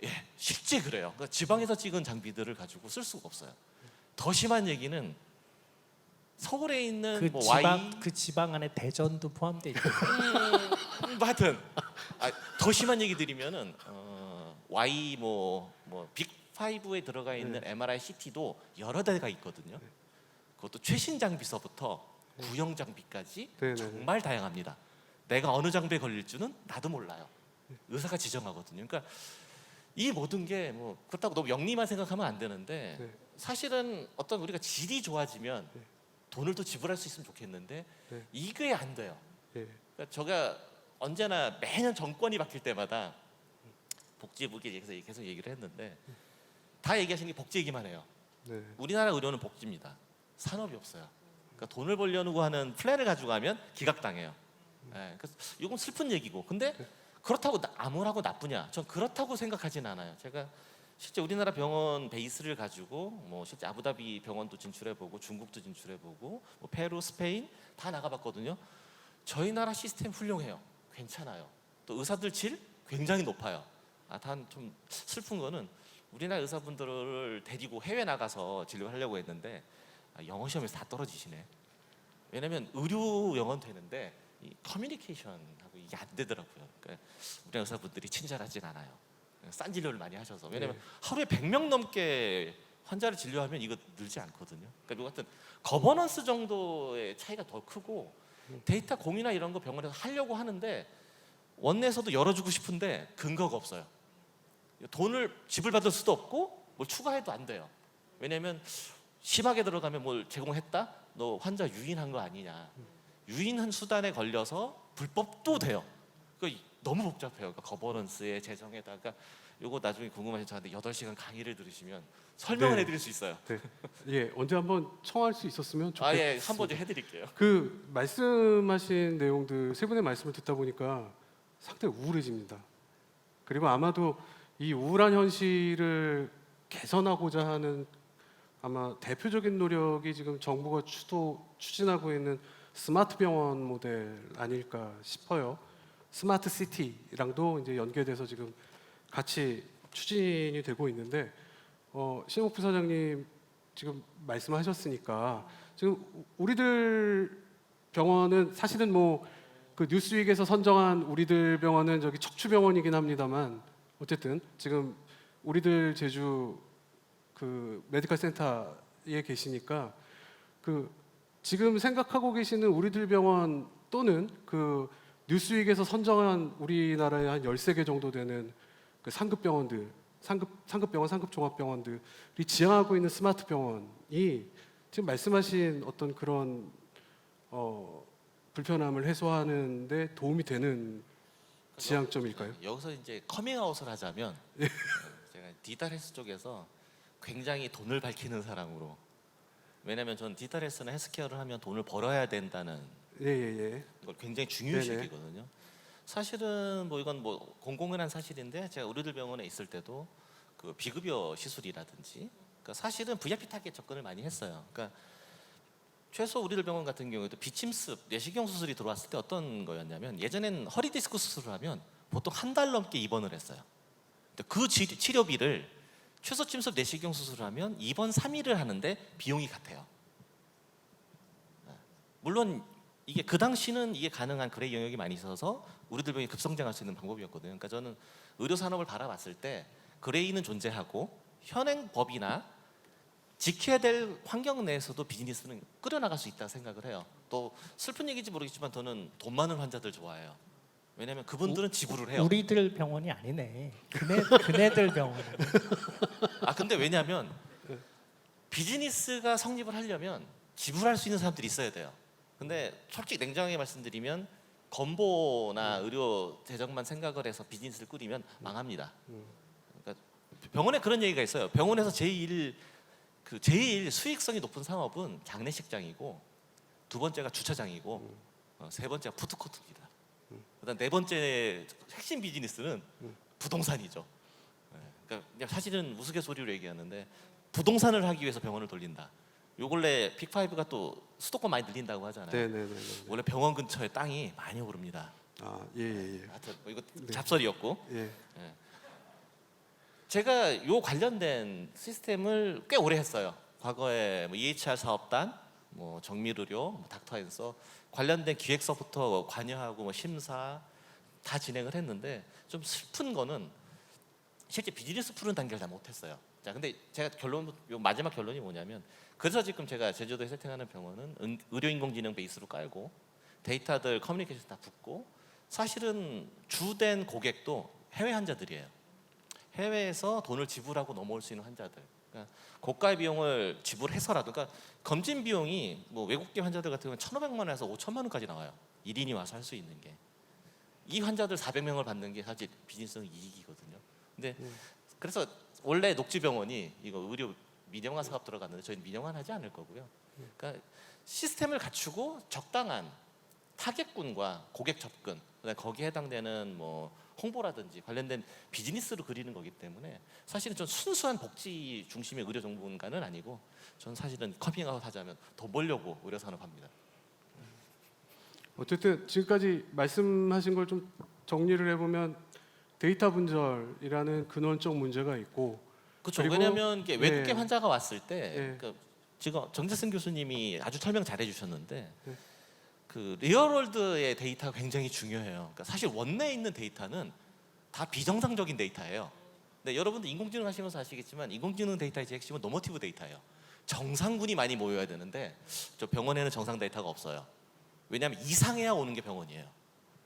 예, 실제 그래요. 그러니까 지방에서 찍은 장비들을 가지고 쓸 수가 없어요. 더 심한 얘기는 서울에 있는 그 뭐 그 지방 안에 대전도 포함돼 있고. 뭐 하여튼 더 심한 얘기 드리면은 Y 뭐 빅5에 들어가 있는 MRI, CT도 여러 대가 있거든요. 그것도 최신 장비서부터 구형 장비까지 네네네. 정말 다양합니다. 내가 어느 장비에 걸릴 줄은 나도 몰라요. 의사가 지정하거든요. 그러니까 이 모든 게 뭐 그렇다고 너무 영리만 생각하면 안 되는데 네. 사실은 어떤 우리가 질이 좋아지면 네. 돈을 더 지불할 수 있으면 좋겠는데 네. 이게 안 돼요. 예. 그러니까 제가 언제나 매년 정권이 바뀔 때마다 복지부에 계속 얘기를 했는데 다 얘기하시는 게 복지 얘기만 해요. 네. 우리나라 의료는 복지입니다. 산업이 없어요. 그러니까 돈을 벌려고 하는 플랜을 가지고 가면 기각당해요. 예, 그래서 이건 슬픈 얘기고, 근데 그렇다고 아무라고 나쁘냐? 전 그렇다고 생각하지는 않아요. 제가 실제 우리나라 병원 베이스를 가지고 뭐 실제 아부다비 병원도 진출해보고 중국도 진출해보고 뭐 페루, 스페인 다 나가봤거든요. 저희 나라 시스템 훌륭해요. 괜찮아요. 또 의사들 질 굉장히 높아요. 단 좀 슬픈 거는 우리나라 의사분들을 데리고 해외 나가서 진료하려고 했는데 영어 시험에서 다 떨어지시네. 왜냐면 의료 영어는 되는데 이 커뮤니케이션하고 이게 안 되더라고요. 그러니까 우리 의사분들이 친절하진 않아요. 싼 진료를 많이 하셔서. 왜냐면 네. 하루에 100명 넘게 환자를 진료하면 이거 늘지 않거든요. 그러니까 이 같은 거버넌스 정도의 차이가 더 크고 데이터 공유나 이런 거 병원에서 하려고 하는데 원내에서도 열어주고 싶은데 근거가 없어요. 돈을 지불받을 수도 없고 뭘 추가해도 안 돼요. 왜냐면 심하게 들어가면 뭘 제공했다? 너 환자 유인한 거 아니냐. 유인한 수단에 걸려서 불법도 돼요. 그러니까 너무 복잡해요. 그러니까 거버넌스에 재정에다가 요거 나중에 궁금하신 저한테 8시간 강의를 들으시면 설명을 네. 해드릴 수 있어요. 네. 예, 언제 한번 청할 수 있었으면 좋겠습니다. 예, 한번 좀 해드릴게요. 그 말씀하신 내용들 세 분의 말씀을 듣다 보니까 상당히 우울해집니다. 그리고 아마도 이 우울한 현실을 개선하고자 하는 아마 대표적인 노력이 지금 정부가 추진하고 있는 스마트 병원 모델 아닐까 싶어요. 스마트 시티랑도 이제 연계돼서 지금 같이 추진이 되고 있는데 신옥 부사장님 지금 말씀하셨으니까 지금 우리들 병원은 사실은 뭐 그 뉴스윅에서 선정한 우리들 병원은 저기 척추병원이긴 합니다만 어쨌든 지금 우리들 제주 그 메디컬 센터에 계시니까 그 지금 생각하고 계시는 우리들 병원 또는 그 뉴스윅에서 선정한 우리나라의 한 13개 정도 되는 그 상급 병원들, 상급 병원, 상급 종합병원들이 지향하고 있는 스마트 병원이 지금 말씀하신 어떤 그런 불편함을 해소하는 데 도움이 되는 지향점일까요? 여기서 이제 커밍아웃을 하자면 제가 디지털 헬스 쪽에서 굉장히 돈을 밝히는 사람으로, 왜냐하면 전 디지털 헬스나 헬스케어를 하면 돈을 벌어야 된다는 예. 걸 굉장히 중요시 네네. 여기거든요. 사실은 뭐 이건 뭐 공공연한 사실인데 제가 우리들 병원에 있을 때도 그 비급여 시술이라든지 그러니까 사실은 VIP 타겟 접근을 많이 했어요. 그러니까 최소 우리들 병원 같은 경우에도 비침습 내시경 수술이 들어왔을 때 어떤 거였냐면 예전엔 허리 디스크 수술을 하면 보통 한 달 넘게 입원을 했어요. 근데 그 치료비를 최소 침습 내시경 수술을 하면 입원 3일을 하는데 비용이 같아요. 물론 이게 그 당시는 이게 가능한 그레이 영역이 많이 있어서 우리들 병이 급성장할 수 있는 방법이었거든요. 그러니까 저는 의료 산업을 바라봤을 때 그레이는 존재하고 현행 법이나 지켜야 될 환경 내에서도 비즈니스는 끌어나갈 수 있다 생각을 해요. 또 슬픈 얘기인지 모르겠지만 저는 돈 많은 환자들 좋아해요. 왜냐하면 그분들은 지불을 해요. 우리들 병원이 아니네. 그네들 병원. 근데 왜냐하면 비즈니스가 성립을 하려면 지불할 수 있는 사람들이 있어야 돼요. 근데 솔직히 냉정하게 말씀드리면 건보나 의료 재정만 생각을 해서 비즈니스를 꾸리면 망합니다. 그러니까 병원에 그런 얘기가 있어요. 병원에서 제일 수익성이 높은 상업은 장례식장이고 두 번째가 주차장이고 세 번째가 푸드코트입니다. 그다음 네 번째 핵심 비즈니스는 부동산이죠. 그러니까 사실은 우스갯소리로 얘기하는데 부동산을 하기 위해서 병원을 돌린다. 요 근래 픽5가 또 수도권 많이 늘린다고 하잖아요. 네네네. 원래 병원 근처에 땅이 많이 오릅니다. 예. 하여튼 뭐 이거 네. 잡설이었고 예. 제가 요 관련된 시스템을 꽤 오래 했어요. 과거에 뭐 EHR 사업단, 뭐 정밀의료, 뭐 닥터앤서 관련된 기획서부터 관여하고 뭐 심사 다 진행을 했는데 좀 슬픈 거는 실제 비즈니스 푸는 단계를 다 못했어요. 자, 근데 제가 요 마지막 결론이 뭐냐면 그래서 지금 제가 제주도에 세팅하는 병원은 의료인공지능 베이스로 깔고 데이터들 커뮤니케이션 다 붙고 사실은 주된 고객도 해외 환자들이에요. 해외에서 돈을 지불하고 넘어올 수 있는 환자들. 그러니까 고가의 비용을 지불해서라도, 그러니까 검진 비용이 뭐 외국계 환자들 같은 경우는 1,500만 원에서 5천만 원까지 나와요. 1인이 와서 할 수 있는 게. 이 환자들 400명을 받는 게 사실 비즈니스 이익이거든요. 근데 그래서 원래 녹지병원이 이거 의료 민영화 사업 들어갔는데 저희는 민영화는 하지 않을 거고요. 그러니까 시스템을 갖추고 적당한 타겟군과 고객 접근, 그다음에 거기에 해당되는 뭐 홍보라든지 관련된 비즈니스로 그리는 거기 때문에 사실은 전 순수한 복지 중심의 의료 전문가는 아니고 저는 사실은 커밍아웃 하자면 더 벌려고 의료 산업합니다. 어쨌든 지금까지 말씀하신 걸 좀 정리를 해보면 데이터 분절이라는 근원적 문제가 있고 그렇죠. 그리고- 왜냐하면 이게 외국계 예. 환자가 왔을 때 예. 그러니까 지금 정재승 교수님이 아주 설명 잘해주셨는데 예. 그 리얼월드의 데이터가 굉장히 중요해요. 그러니까 사실 원내에 있는 데이터는 다 비정상적인 데이터예요. 근데 여러분들 인공지능 하시면서 아시겠지만 인공지능 데이터의 핵심은 노머티브 데이터예요. 정상군이 많이 모여야 되는데 저 병원에는 정상 데이터가 없어요. 왜냐하면 이상해야 오는 게 병원이에요.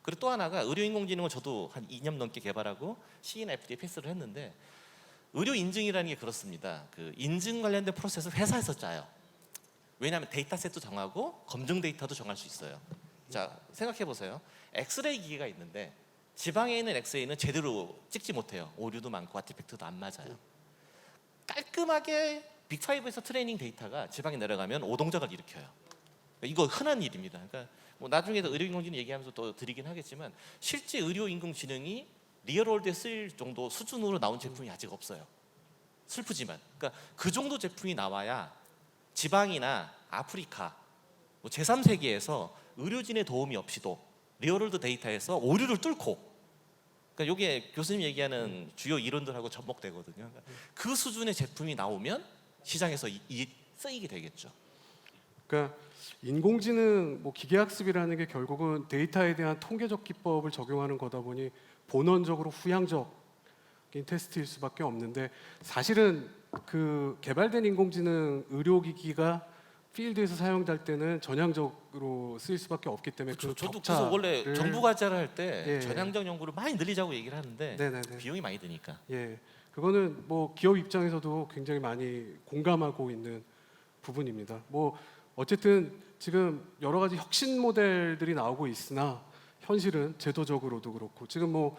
그리고 또 하나가 의료 인공지능을 저도 한 2년 넘게 개발하고 CE나 FDA 패스를 했는데 의료 인증이라는 게 그렇습니다. 그 인증 관련된 프로세스 회사에서 짜요. 왜냐하면 데이터셋도 정하고 검증 데이터도 정할 수 있어요. 자, 생각해 보세요. 엑스레이 기계가 있는데 지방에 있는 엑스레이는 제대로 찍지 못해요. 오류도 많고 아티팩트도 안 맞아요. 깔끔하게 빅5에서 트레이닝 데이터가 지방에 내려가면 오동작을 일으켜요. 이거 흔한 일입니다. 그러니까 뭐 나중에 의료인공지능 얘기하면서 또 드리긴 하겠지만 실제 의료인공지능이 리얼월드에 쓰일 정도 수준으로 나온 제품이 아직 없어요. 슬프지만, 그러니까 그 정도 제품이 나와야 지방이나 아프리카, 뭐 제3세계에서 의료진의 도움이 없이도 리얼월드 데이터에서 오류를 뚫고, 그러니까 이게 교수님 얘기하는 주요 이론들하고 접목되거든요. 그러니까 그 수준의 제품이 나오면 시장에서 쓰이게 되겠죠. 그러니까 인공지능 뭐 기계학습이라는 게 결국은 데이터에 대한 통계적 기법을 적용하는 거다 보니 본원적으로 후향적인 테스트일 수밖에 없는데 사실은 그 개발된 인공지능 의료기기가 필드에서 사용될 때는 전향적으로 쓰일 수밖에 없기 때문에 그렇죠. 그 저도 그래서 원래 격차를- 정부 과제를 할 때 예. 전향적 연구를 많이 늘리자고 얘기를 하는데 네네네. 비용이 많이 드니까. 예, 그거는 뭐 기업 입장에서도 굉장히 많이 공감하고 있는 부분입니다. 뭐 어쨌든 지금 여러 가지 혁신 모델들이 나오고 있으나 현실은 제도적으로도 그렇고 지금 뭐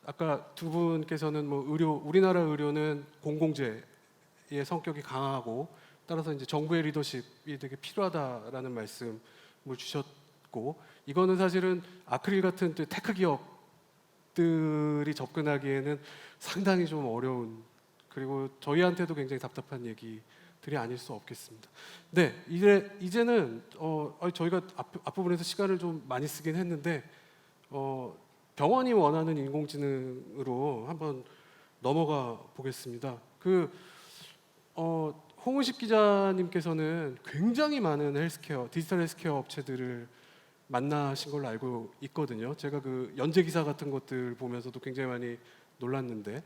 아까 두 분께서는 뭐 우리나라 의료는 공공재의 성격이 강하고 따라서 이제 정부의 리더십이 되게 필요하다라는 말씀을 주셨고 이거는 사실은 아크릴 같은 또 테크 기업들이 접근하기에는 상당히 좀 어려운 그리고 저희한테도 굉장히 답답한 얘기들이 아닐 수 없겠습니다. 네, 이제는 저희가 앞부분에서 시간을 좀 많이 쓰긴 했는데 병원이 원하는 인공지능으로 한번 넘어가 보겠습니다. 홍은식 기자님께서는 굉장히 많은 디지털 헬스케어 업체들을 만나신 걸로 알고 있거든요. 제가 그 연재 기사 같은 것들 보면서도 굉장히 많이 놀랐는데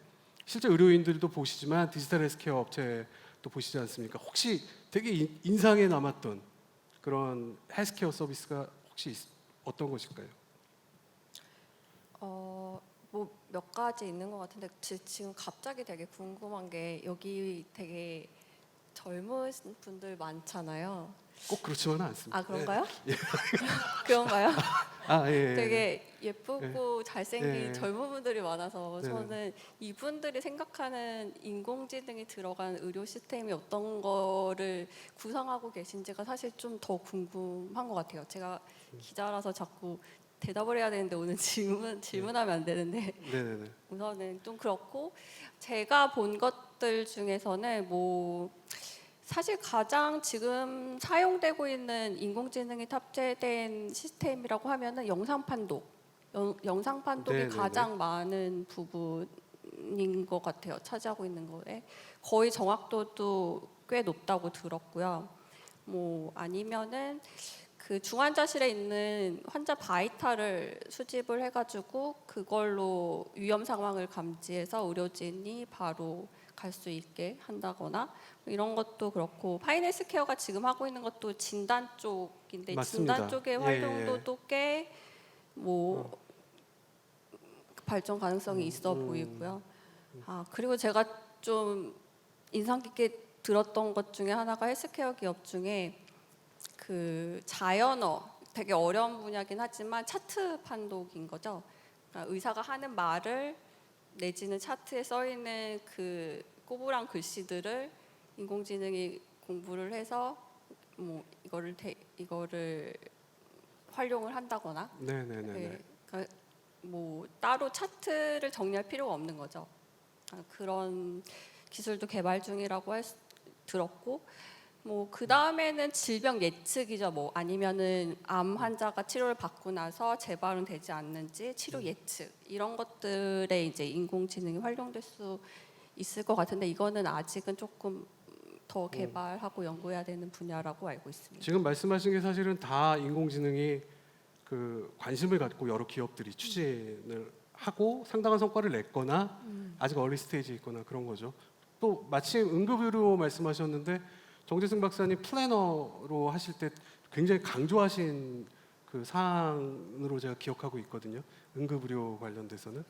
실제 의료인들도 보시지만 디지털 헬스케어 업체도 보시지 않습니까? 혹시 되게 인상에 남았던 그런 헬스케어 서비스가 혹시 어떤 것일까요? 뭐 몇 가지 있는 것 같은데 지금 갑자기 되게 궁금한 게 여기 되게 젊은 분들 많잖아요. 꼭 그렇지만은 않습니다. 아 그런가요? 예. 그런가요? 예. 되게 예쁘고 잘생긴 예. 젊은 분들이 많아서 네네. 저는 이분들이 생각하는 인공지능이 들어간 의료 시스템이 어떤 거를 구성하고 계신지가 사실 좀 더 궁금한 것 같아요. 제가 기자라서 자꾸 대답을 해야 되는데 오늘 질문하면 안 되는데 네네네. 우선은 좀 그렇고 제가 본 것들 중에서는 뭐 사실 가장 지금 사용되고 있는 인공지능이 탑재된 시스템이라고 하면은 영상 판독. 영상 판독이 네네네. 가장 많은 부분인 것 같아요. 차지하고 있는 거에 거의 정확도도 꽤 높다고 들었고요. 뭐 아니면은 그 중환자실에 있는 환자 바이탈을 수집을 해가지고 그걸로 위험 상황을 감지해서 의료진이 바로 갈 수 있게 한다거나 이런 것도 그렇고 파이널스케어가 지금 하고 있는 것도 진단 쪽인데 맞습니다. 진단 쪽의 예, 활동도도 꽤 뭐 발전 가능성이 있어 보이고요. 그리고 제가 좀 인상 깊게 들었던 것 중에 하나가 헬스케어 기업 중에 그 자연어, 되게 어려운 분야긴 하지만 차트 판독인 거죠. 그러니까 의사가 하는 말을 내지는 차트에 써 있는 그 꼬부랑 글씨들을 인공지능이 공부를 해서 뭐 이거를 활용을 한다거나, 네네네. 네, 그러니까 뭐 따로 차트를 정리할 필요가 없는 거죠. 그런 기술도 개발 중이라고 들었고, 뭐 그 다음에는 질병 예측이죠. 뭐 아니면은 암 환자가 치료를 받고 나서 재발은 되지 않는지 치료 예측, 이런 것들에 이제 인공지능이 활용될 수 있을 것 같은데, 이거는 아직은 조금 더 개발하고 연구해야 되는 분야라고 알고 있습니다. 지금 말씀하신 게 사실은 다 인공지능이 그 관심을 갖고 여러 기업들이 추진을 하고 상당한 성과를 냈거나 아직 얼리 스테이지에 있거나 그런 거죠. 또 마침 응급의료 말씀하셨는데 정재승 박사님 플래너로 하실 때 굉장히 강조하신 그 사항으로 제가 기억하고 있거든요. 응급의료 관련돼서는.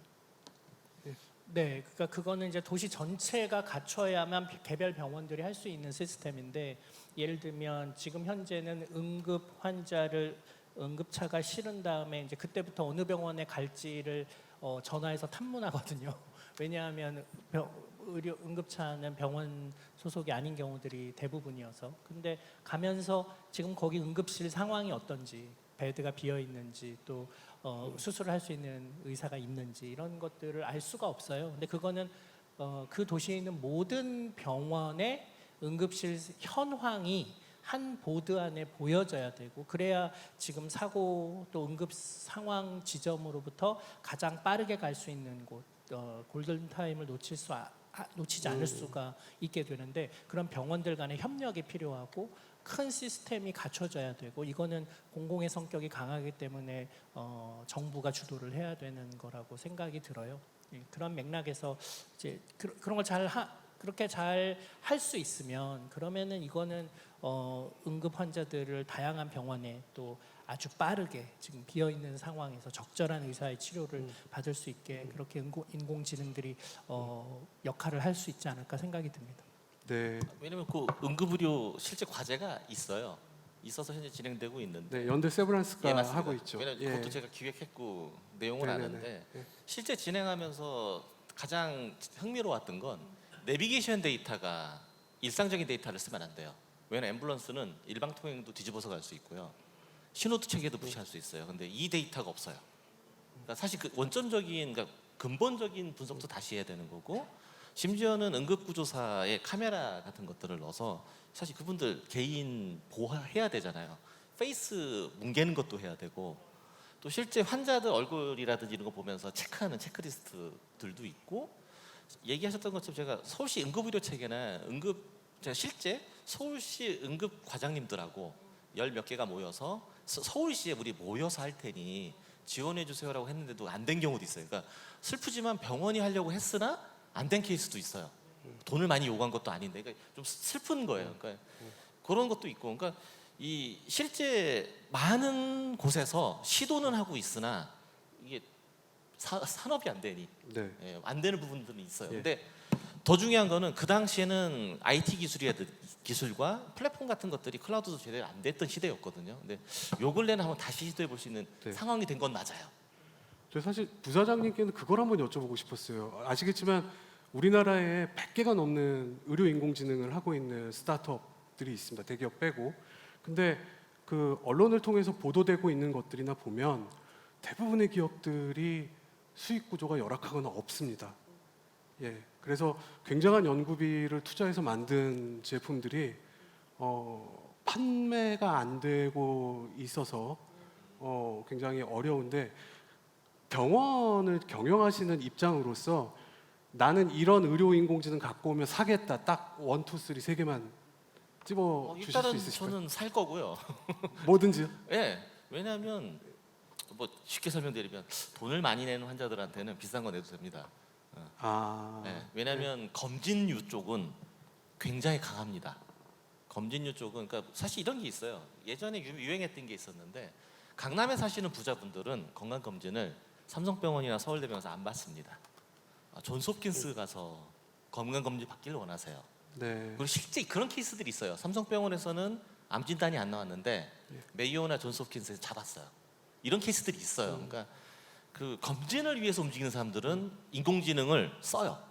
네, 그러니까 그거는 이제 도시 전체가 갖춰야만 개별 병원들이 할 수 있는 시스템인데, 예를 들면 지금 현재는 응급차가 실은 다음에 이제 그때부터 어느 병원에 갈지를 전화해서 탐문하거든요. 왜냐하면 응급차는 병원 소속이 아닌 경우들이 대부분이어서. 근데 가면서 지금 거기 응급실 상황이 어떤지, 베드가 비어 있는지, 또 수술을 할 수 있는 의사가 있는지, 이런 것들을 알 수가 없어요. 근데 그거는 그 도시에 있는 모든 병원의 응급실 현황이 한 보드 안에 보여져야 되고, 그래야 지금 사고 또 응급 상황 지점으로부터 가장 빠르게 갈 수 있는 곳, 골든 타임을 놓치지 않을 수가 있게 되는데, 그런 병원들 간의 협력이 필요하고 큰 시스템이 갖춰져야 되고, 이거는 공공의 성격이 강하기 때문에 정부가 주도를 해야 되는 거라고 생각이 들어요. 그런 맥락에서 이제 그런 걸 그렇게 잘 할 수 있으면, 그러면은 이거는 응급 환자들을 다양한 병원에 또 아주 빠르게 지금 비어 있는 상황에서 적절한 의사의 치료를 받을 수 있게 그렇게 인공지능들이 역할을 할 수 있지 않을까 생각이 듭니다. 네. 왜냐면 그 응급의료 실제 과제가 있어요. 있어서 현재 진행되고 있는데. 네, 연대 세브란스가 맞습니다. 하고 있죠. 왜냐면 예. 그것도 제가 기획했고 내용을 네네네. 아는데, 예. 실제 진행하면서 가장 흥미로웠던 건 내비게이션 데이터가 일상적인 데이터를 쓰면 안 돼요. 왜냐면 앰뷸런스는 일방 통행도 뒤집어서 갈 수 있고요. 신호도 체계도 무시할 수 있어요. 근데 이 데이터가 없어요. 그러니까 사실 그 원점적인, 그러니까 근본적인 분석도 다시 해야 되는 거고, 심지어는 응급구조사에 카메라 같은 것들을 넣어서 사실 그분들 개인 보호해야 되잖아요. 페이스 뭉개는 것도 해야 되고, 또 실제 환자들 얼굴이라든지 이런 거 보면서 체크하는 체크리스트들도 있고, 얘기하셨던 것처럼 제가 서울시 응급의료 체계나 제가 실제 서울시 응급 과장님들하고 열 몇 개가 모여서 서울시에 우리 모여서 할 테니 지원해 주세요라고 했는데도 안 된 경우도 있어요. 그러니까 슬프지만 병원이 하려고 했으나 안 된 케이스도 있어요. 돈을 많이 요구한 것도 아닌데, 그러니까 좀 슬픈 거예요. 그러니까 그런 것도 있고, 그러니까 이 실제 많은 곳에서 시도는 하고 있으나 이게 산업이 안 되니, 네. 예, 안 되는 부분들은 있어요. 예. 근데 더 중요한 거는 그 당시에는 IT 기술과 플랫폼 같은 것들이 클라우드도 제대로 안 됐던 시대였거든요. 근데 요 근래는 한번 다시 시도해 볼 수 있는 네. 상황이 된 건 맞아요. 저 사실 부사장님께는 그걸 한번 여쭤보고 싶었어요. 아시겠지만 우리나라에 100개가 넘는 의료 인공지능을 하고 있는 스타트업들이 있습니다. 대기업 빼고. 근데 그 언론을 통해서 보도되고 있는 것들이나 보면 대부분의 기업들이 수익 구조가 열악하거나 없습니다. 예. 그래서 굉장한 연구비를 투자해서 만든 제품들이 판매가 안 되고 있어서 굉장히 어려운데, 병원을 경영하시는 입장으로서 나는 이런 의료 인공지능 갖고 오면 사겠다, 딱 1, 2, 3 세 개만 집어 주실 수 일단은 있으실까요? 저는 살 거고요. 뭐든지요? 예, 왜냐하면 뭐 쉽게 설명드리면 돈을 많이 내는 환자들한테는 비싼 거 내도 됩니다. 아, 예, 왜냐하면 검진유 쪽은 굉장히 강합니다. 검진유 쪽은, 그러니까 사실 이런 게 있어요. 예전에 유행했던 게 있었는데, 강남에 사시는 부자분들은 건강 검진을 삼성병원이나 서울대병원에서 안 받습니다. 존스 홉킨스 가서 건강검진 받기를 원하세요. 네. 그리고 실제 그런 케이스들이 있어요. 삼성병원에서는 암 진단이 안 나왔는데 메이오나 존스 홉킨스에서 잡았어요. 이런 케이스들이 있어요. 그러니까 그 검진을 위해서 움직이는 사람들은 인공지능을 써요.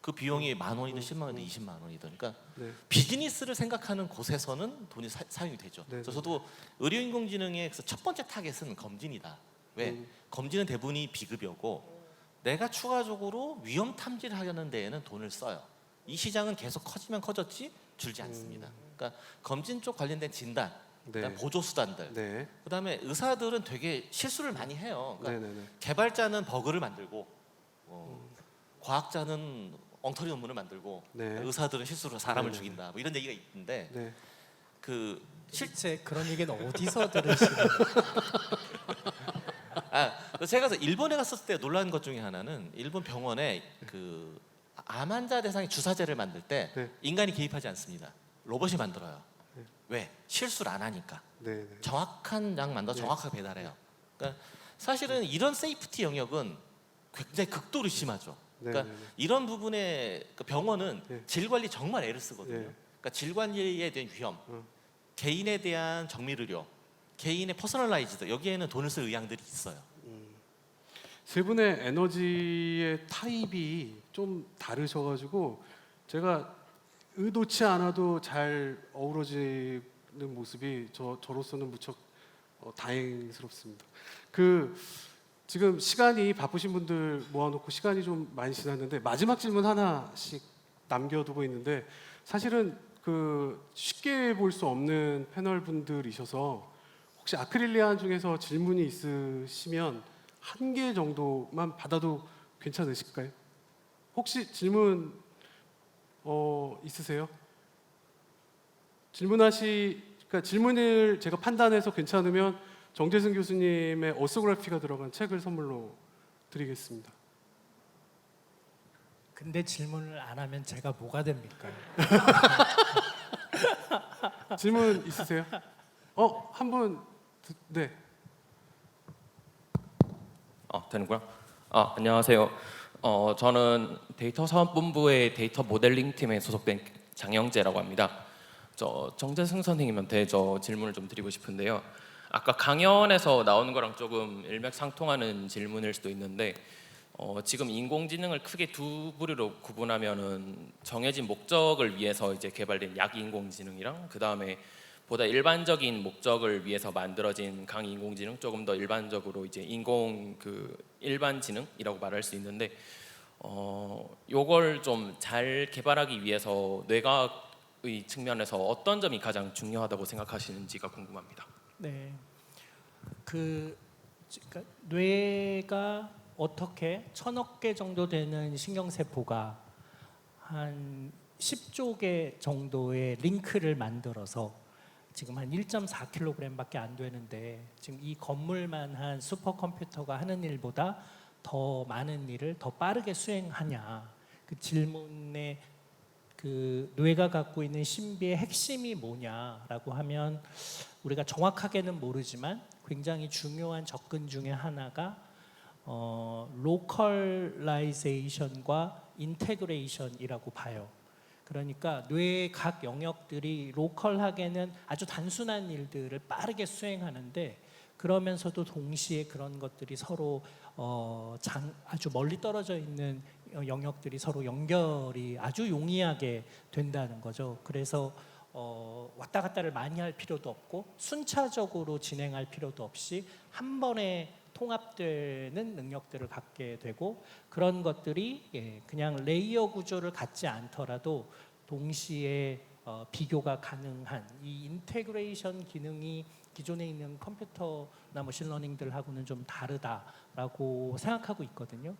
그 비용이 10,000원이든 10만 원이든 20만 원이든. 그러니까 네. 비즈니스를 생각하는 곳에서는 돈이 사용이 되죠. 네, 그래서 저도 의료 인공지능의 첫 번째 타겟은 검진이다. 왜? 검진은 대부분이 비급여고 내가 추가적으로 위험 탐지를 하려는 데에는 돈을 써요. 이 시장은 계속 커지면 커졌지 줄지 않습니다. 그러니까 검진 쪽 관련된 진단, 그다음 네. 보조 수단들, 네. 그다음에 의사들은 되게 실수를 많이 해요. 그러니까 네네네. 개발자는 버그를 만들고 과학자는 엉터리 논문을 만들고 네. 의사들은 실수로 사람을 네네. 죽인다. 뭐 이런 얘기가 있는데 네. 그 실제 그런 얘기는 어디서 들으시는? 제가 일본에 갔었을 때 놀란 것 중에 하나는 일본 병원에 그 암 환자 대상의 주사제를 만들 때 네. 인간이 개입하지 않습니다. 로봇이 만들어요. 네. 왜? 실수를 안 하니까. 네. 정확한 양 만들어 네. 정확하게 배달해요. 그러니까 사실은 이런 세이프티 영역은 굉장히 극도로 심하죠. 그러니까 네. 이런 부분에 그 병원은 네. 질 관리 정말 애를 쓰거든요. 네. 그러니까 질 관리에 대한 위험, 어. 개인에 대한 정밀 의료, 개인의 퍼스널라이즈드 여기에는 돈을 쓸 의향들이 있어요. 세 분의 에너지의 타입이 좀 다르셔가지고 제가 의도치 않아도 잘 어우러지는 모습이 저로서는 무척 다행스럽습니다. 그 지금 시간이 바쁘신 분들 모아놓고 시간이 좀 많이 지났는데 마지막 질문 하나씩 남겨두고 있는데 사실은 그 쉽게 볼 수 없는 패널 분들이셔서 혹시 아크릴리안 중에서 질문이 있으시면 한 개 정도만 받아도 괜찮으실까요? 혹시 질문 있으세요? 그러니까 질문을 제가 판단해서 괜찮으면 정재승 교수님의 어스그래피가 들어간 책을 선물로 드리겠습니다. 근데 질문을 안 하면 제가 뭐가 됩니까? 질문 있으세요? 한 분, 네. 되는구나. 안녕하세요. 저는 데이터 사업본부의 데이터 모델링 팀에 소속된 장영재라고 합니다. 정재승 선생님한테 질문을 좀 드리고 싶은데요. 아까 강연에서 나오는 거랑 조금 일맥상통하는 질문일 수도 있는데 지금 인공지능을 크게 두 부류로 구분하면은 정해진 목적을 위해서 이제 개발된 야기 인공지능이랑 그 다음에 보다 일반적인 목적을 위해서 만들어진 강의 인공지능, 조금 더 일반적으로 이제 일반 지능이라고 말할 수 있는데 요걸 좀 잘 개발하기 위해서 뇌과학의 측면에서 어떤 점이 가장 중요하다고 생각하시는지가 궁금합니다. 네, 그러니까 뇌가 어떻게 1,000억 개 정도 되는 신경세포가 한 10조 개 정도의 링크를 만들어서 지금 한 1.4kg밖에 안 되는데 지금 이 건물만 한 슈퍼컴퓨터가 하는 일보다 더 많은 일을 더 빠르게 수행하냐, 그 질문에 그 뇌가 갖고 있는 신비의 핵심이 뭐냐라고 하면 우리가 정확하게는 모르지만 굉장히 중요한 접근 중에 하나가 로컬라이제이션과 인테그레이션이라고 봐요. 그러니까 뇌의 각 영역들이 로컬하게는 아주 단순한 일들을 빠르게 수행하는데 그러면서도 동시에 그런 것들이 서로 아주 멀리 떨어져 있는 영역들이 서로 연결이 아주 용이하게 된다는 거죠. 그래서 왔다 갔다를 많이 할 필요도 없고 순차적으로 진행할 필요도 없이 한 번에 통합되는 능력들을 갖게 되고 그런 것들이 그냥 레이어 구조를 갖지 않더라도 동시에 비교가 가능한 이 인테그레이션 기능이 기존에 있는 컴퓨터나 머신러닝들하고는 좀 다르다라고 생각하고 있거든요.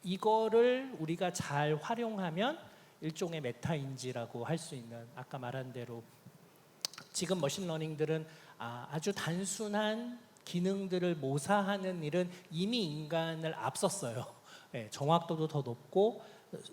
이거를 우리가 잘 활용하면 일종의 메타인지라고 할 수 있는, 아까 말한 대로 지금 머신러닝들은 아주 단순한 기능들을 모사하는 일은 이미 인간을 앞섰어요. 네, 정확도도 더 높고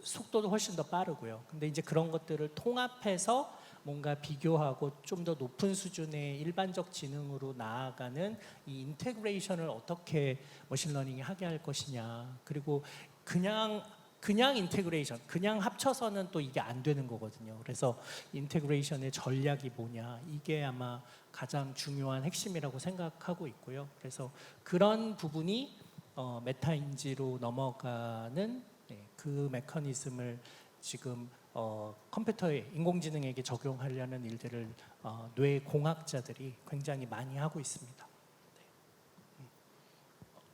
속도도 훨씬 더 빠르고요. 근데 이제 그런 것들을 통합해서 뭔가 비교하고 좀 더 높은 수준의 일반적 지능으로 나아가는 이 인테그레이션을 어떻게 머신러닝이 하게 할 것이냐, 그리고 그냥 그냥 인테그레이션, 그냥 합쳐서는 또 이게 안 되는 거거든요. 그래서 인테그레이션의 전략이 뭐냐, 이게 아마 가장 중요한 핵심이라고 생각하고 있고요. 그래서 그런 부분이 메타인지로 넘어가는 그 메커니즘을 지금 컴퓨터에 인공지능에게 적용하려는 일들을 뇌공학자들이 굉장히 많이 하고 있습니다.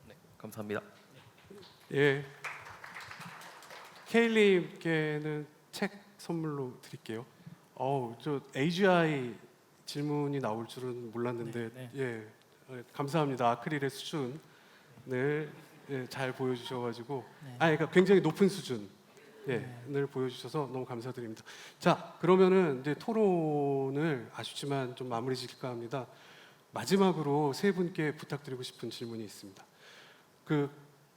네, 감사합니다. 예. 케일님께는 책 선물로 드릴게요. 저 AGI 질문이 나올 줄은 몰랐는데 네, 예, 감사합니다. 아크릴의 수준을 잘 보여주셔가지고, 네. 그러니까 굉장히 높은 수준. 을 보여주셔서 너무 감사드립니다. 자, 그러면은 이제 토론을 아쉽지만 좀 마무리 짓을까 합니다. 마지막으로 세 분께 부탁드리고 싶은 질문이 있습니다. 그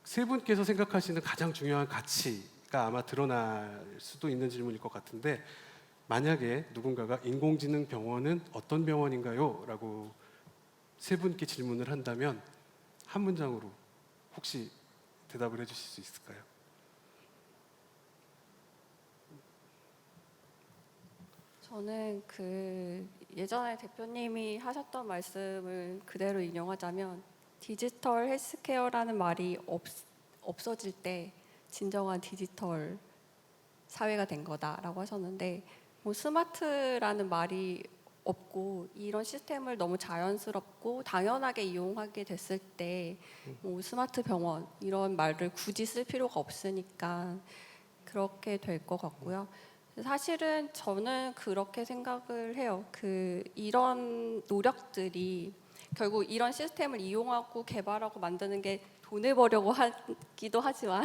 세 분께서 생각하시는 가장 중요한 가치가 아마 드러날 수도 있는 질문일 것 같은데, 만약에 누군가가 인공지능 병원은 어떤 병원인가요? 라고 세 분께 질문을 한다면 한 문장으로 혹시 대답을 해주실 수 있을까요? 저는 그 예전에 대표님이 하셨던 말씀을 그대로 인용하자면 디지털 헬스케어라는 말이 없어질 때 진정한 디지털 사회가 된 거다라고 하셨는데, 뭐 스마트라는 말이 없고 이런 시스템을 너무 자연스럽고 당연하게 이용하게 됐을 때 뭐 스마트 병원 이런 말을 굳이 쓸 필요가 없으니까 그렇게 될 것 같고요. 사실은 저는 그렇게 생각을 해요. 이런 노력들이 결국 이런 시스템을 이용하고 개발하고 만드는 게 돈을 벌려고 하기도 하지만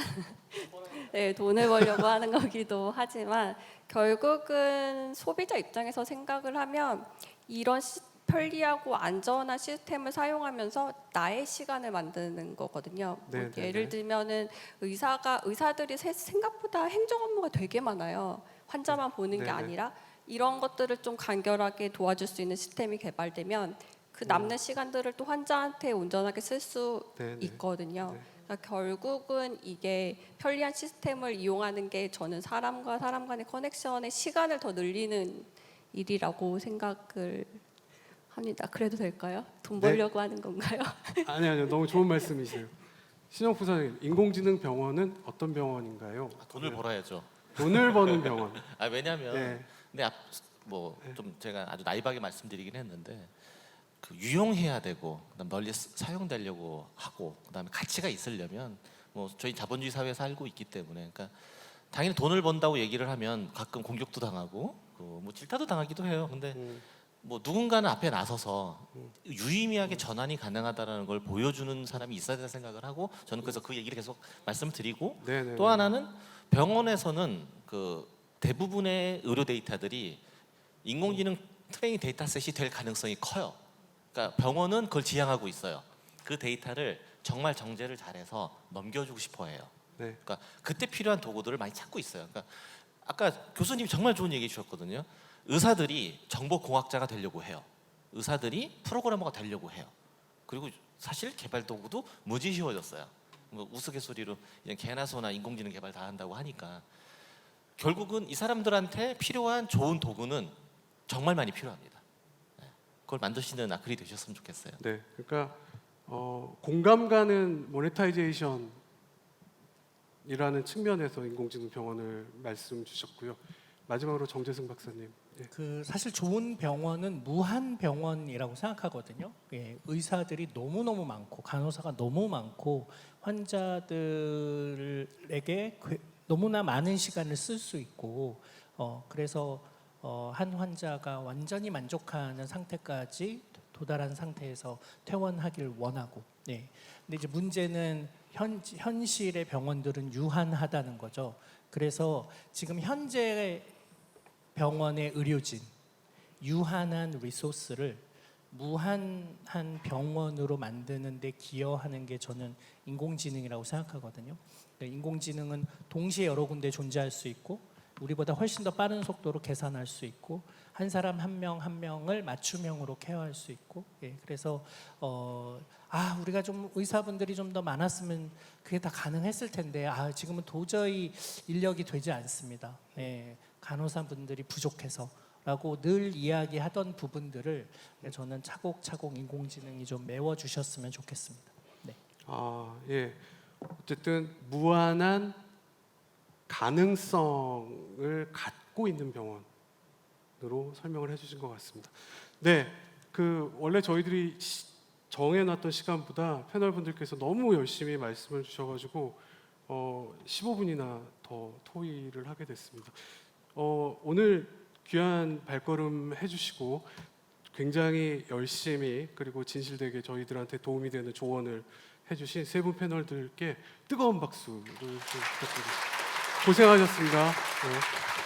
네, 돈을 벌려고 하는 거기도 하지만 결국은 소비자 입장에서 생각을 하면 이런 편리하고 안전한 시스템을 사용하면서 나의 시간을 만드는 거거든요. 네, 네, 예를 네. 들면은 의사들이 생각보다 행정 업무가 되게 많아요. 환자만 보는 게 네, 네. 아니라 이런 것들을 좀 간결하게 도와줄 수 있는 시스템이 개발되면 그 남는 시간들을 또 환자한테 온전하게 쓸 수 네, 네. 있거든요. 네. 그러니까 결국은 이게 편리한 시스템을 이용하는 게 저는 사람과 사람 간의 커넥션의 시간을 더 늘리는 일이라고 생각을 합니다. 그래도 될까요? 돈 네. 벌려고 하는 건가요? 아니요, 너무 좋은 말씀이세요. 신영 부사님, 인공지능 병원은 어떤 병원인가요? 돈을 벌어야죠. 돈을 버는 병원. 왜냐하면 네. 근데 좀 제가 아주 나이하게 말씀드리긴 했는데 그 유용해야 되고 그다음 널리 사용되려고 하고 그다음에 가치가 있으려면 뭐 저희 자본주의 사회에 살고 있기 때문에 그러니까 당연히 돈을 번다고 얘기를 하면 가끔 공격도 당하고 뭐 질타도 당하기도 해요. 근데 뭐 누군가는 앞에 나서서 유의미하게 전환이 가능하다라는 걸 보여주는 사람이 있어야 된다 생각을 하고 저는 그래서 그 얘기를 계속 말씀을 드리고 네네. 또 하나는 병원에서는 그 대부분의 의료 데이터들이 인공지능 트레이닝 데이터셋이 될 가능성이 커요. 그러니까 병원은 그걸 지향하고 있어요. 그 데이터를 정말 정제를 잘해서 넘겨주고 싶어해요. 네. 그러니까 그때 필요한 도구들을 많이 찾고 있어요. 그러니까 아까 교수님 정말 좋은 얘기 주셨거든요. 의사들이 정보공학자가 되려고 해요. 의사들이 프로그래머가 되려고 해요. 그리고 사실 개발 도구도 무지 쉬워졌어요. 뭐 우스갯소리로 그냥 개나 소나 인공지능 개발 다 한다고 하니까 결국은 이 사람들한테 필요한 좋은 도구는 정말 많이 필요합니다. 그걸 만드시는 아크릴이 되셨으면 좋겠어요. 네. 그러니까 공감 가는 모네타이제이션이라는 측면에서 인공지능 병원을 말씀 주셨고요. 마지막으로 정재승 박사님. 예. 사실 좋은 병원은 무한 병원이라고 생각하거든요. 의사들이 너무너무 많고 간호사가 너무 많고 환자들에게 너무나 많은 시간을 쓸 수 있고 그래서 한 환자가 완전히 만족하는 상태까지 도달한 상태에서 퇴원하길 원하고. 네. 근데 이제 문제는 현실의 병원들은 유한하다는 거죠. 그래서 지금 현재 병원의 의료진, 유한한 리소스를 무한한 병원으로 만드는 데 기여하는 게 저는 인공지능이라고 생각하거든요. 인공지능은 동시에 여러 군데 존재할 수 있고 우리보다 훨씬 더 빠른 속도로 계산할 수 있고 한 사람 한 명 한 명을 맞춤형으로 케어할 수 있고 그래서 우리가 좀 의사분들이 좀 더 많았으면 그게 다 가능했을 텐데 지금은 도저히 인력이 되지 않습니다. 간호사분들이 부족해서라고 늘 이야기하던 부분들을 저는 차곡차곡 인공지능이 좀 메워주셨으면 좋겠습니다. 네. 예. 어쨌든 무한한 가능성을 갖고 있는 병원으로 설명을 해주신 것 같습니다. 네, 원래 저희들이 정해놨던 시간보다 패널분들께서 너무 열심히 말씀을 주셔가지고 15분이나 더 토의를 하게 됐습니다. 오늘 귀한 발걸음 해주시고 굉장히 열심히 그리고 진실되게 저희들한테 도움이 되는 조언을 해주신 세 분 패널들께 뜨거운 박수를 좀 부탁드립니다. 고생하셨습니다. 네.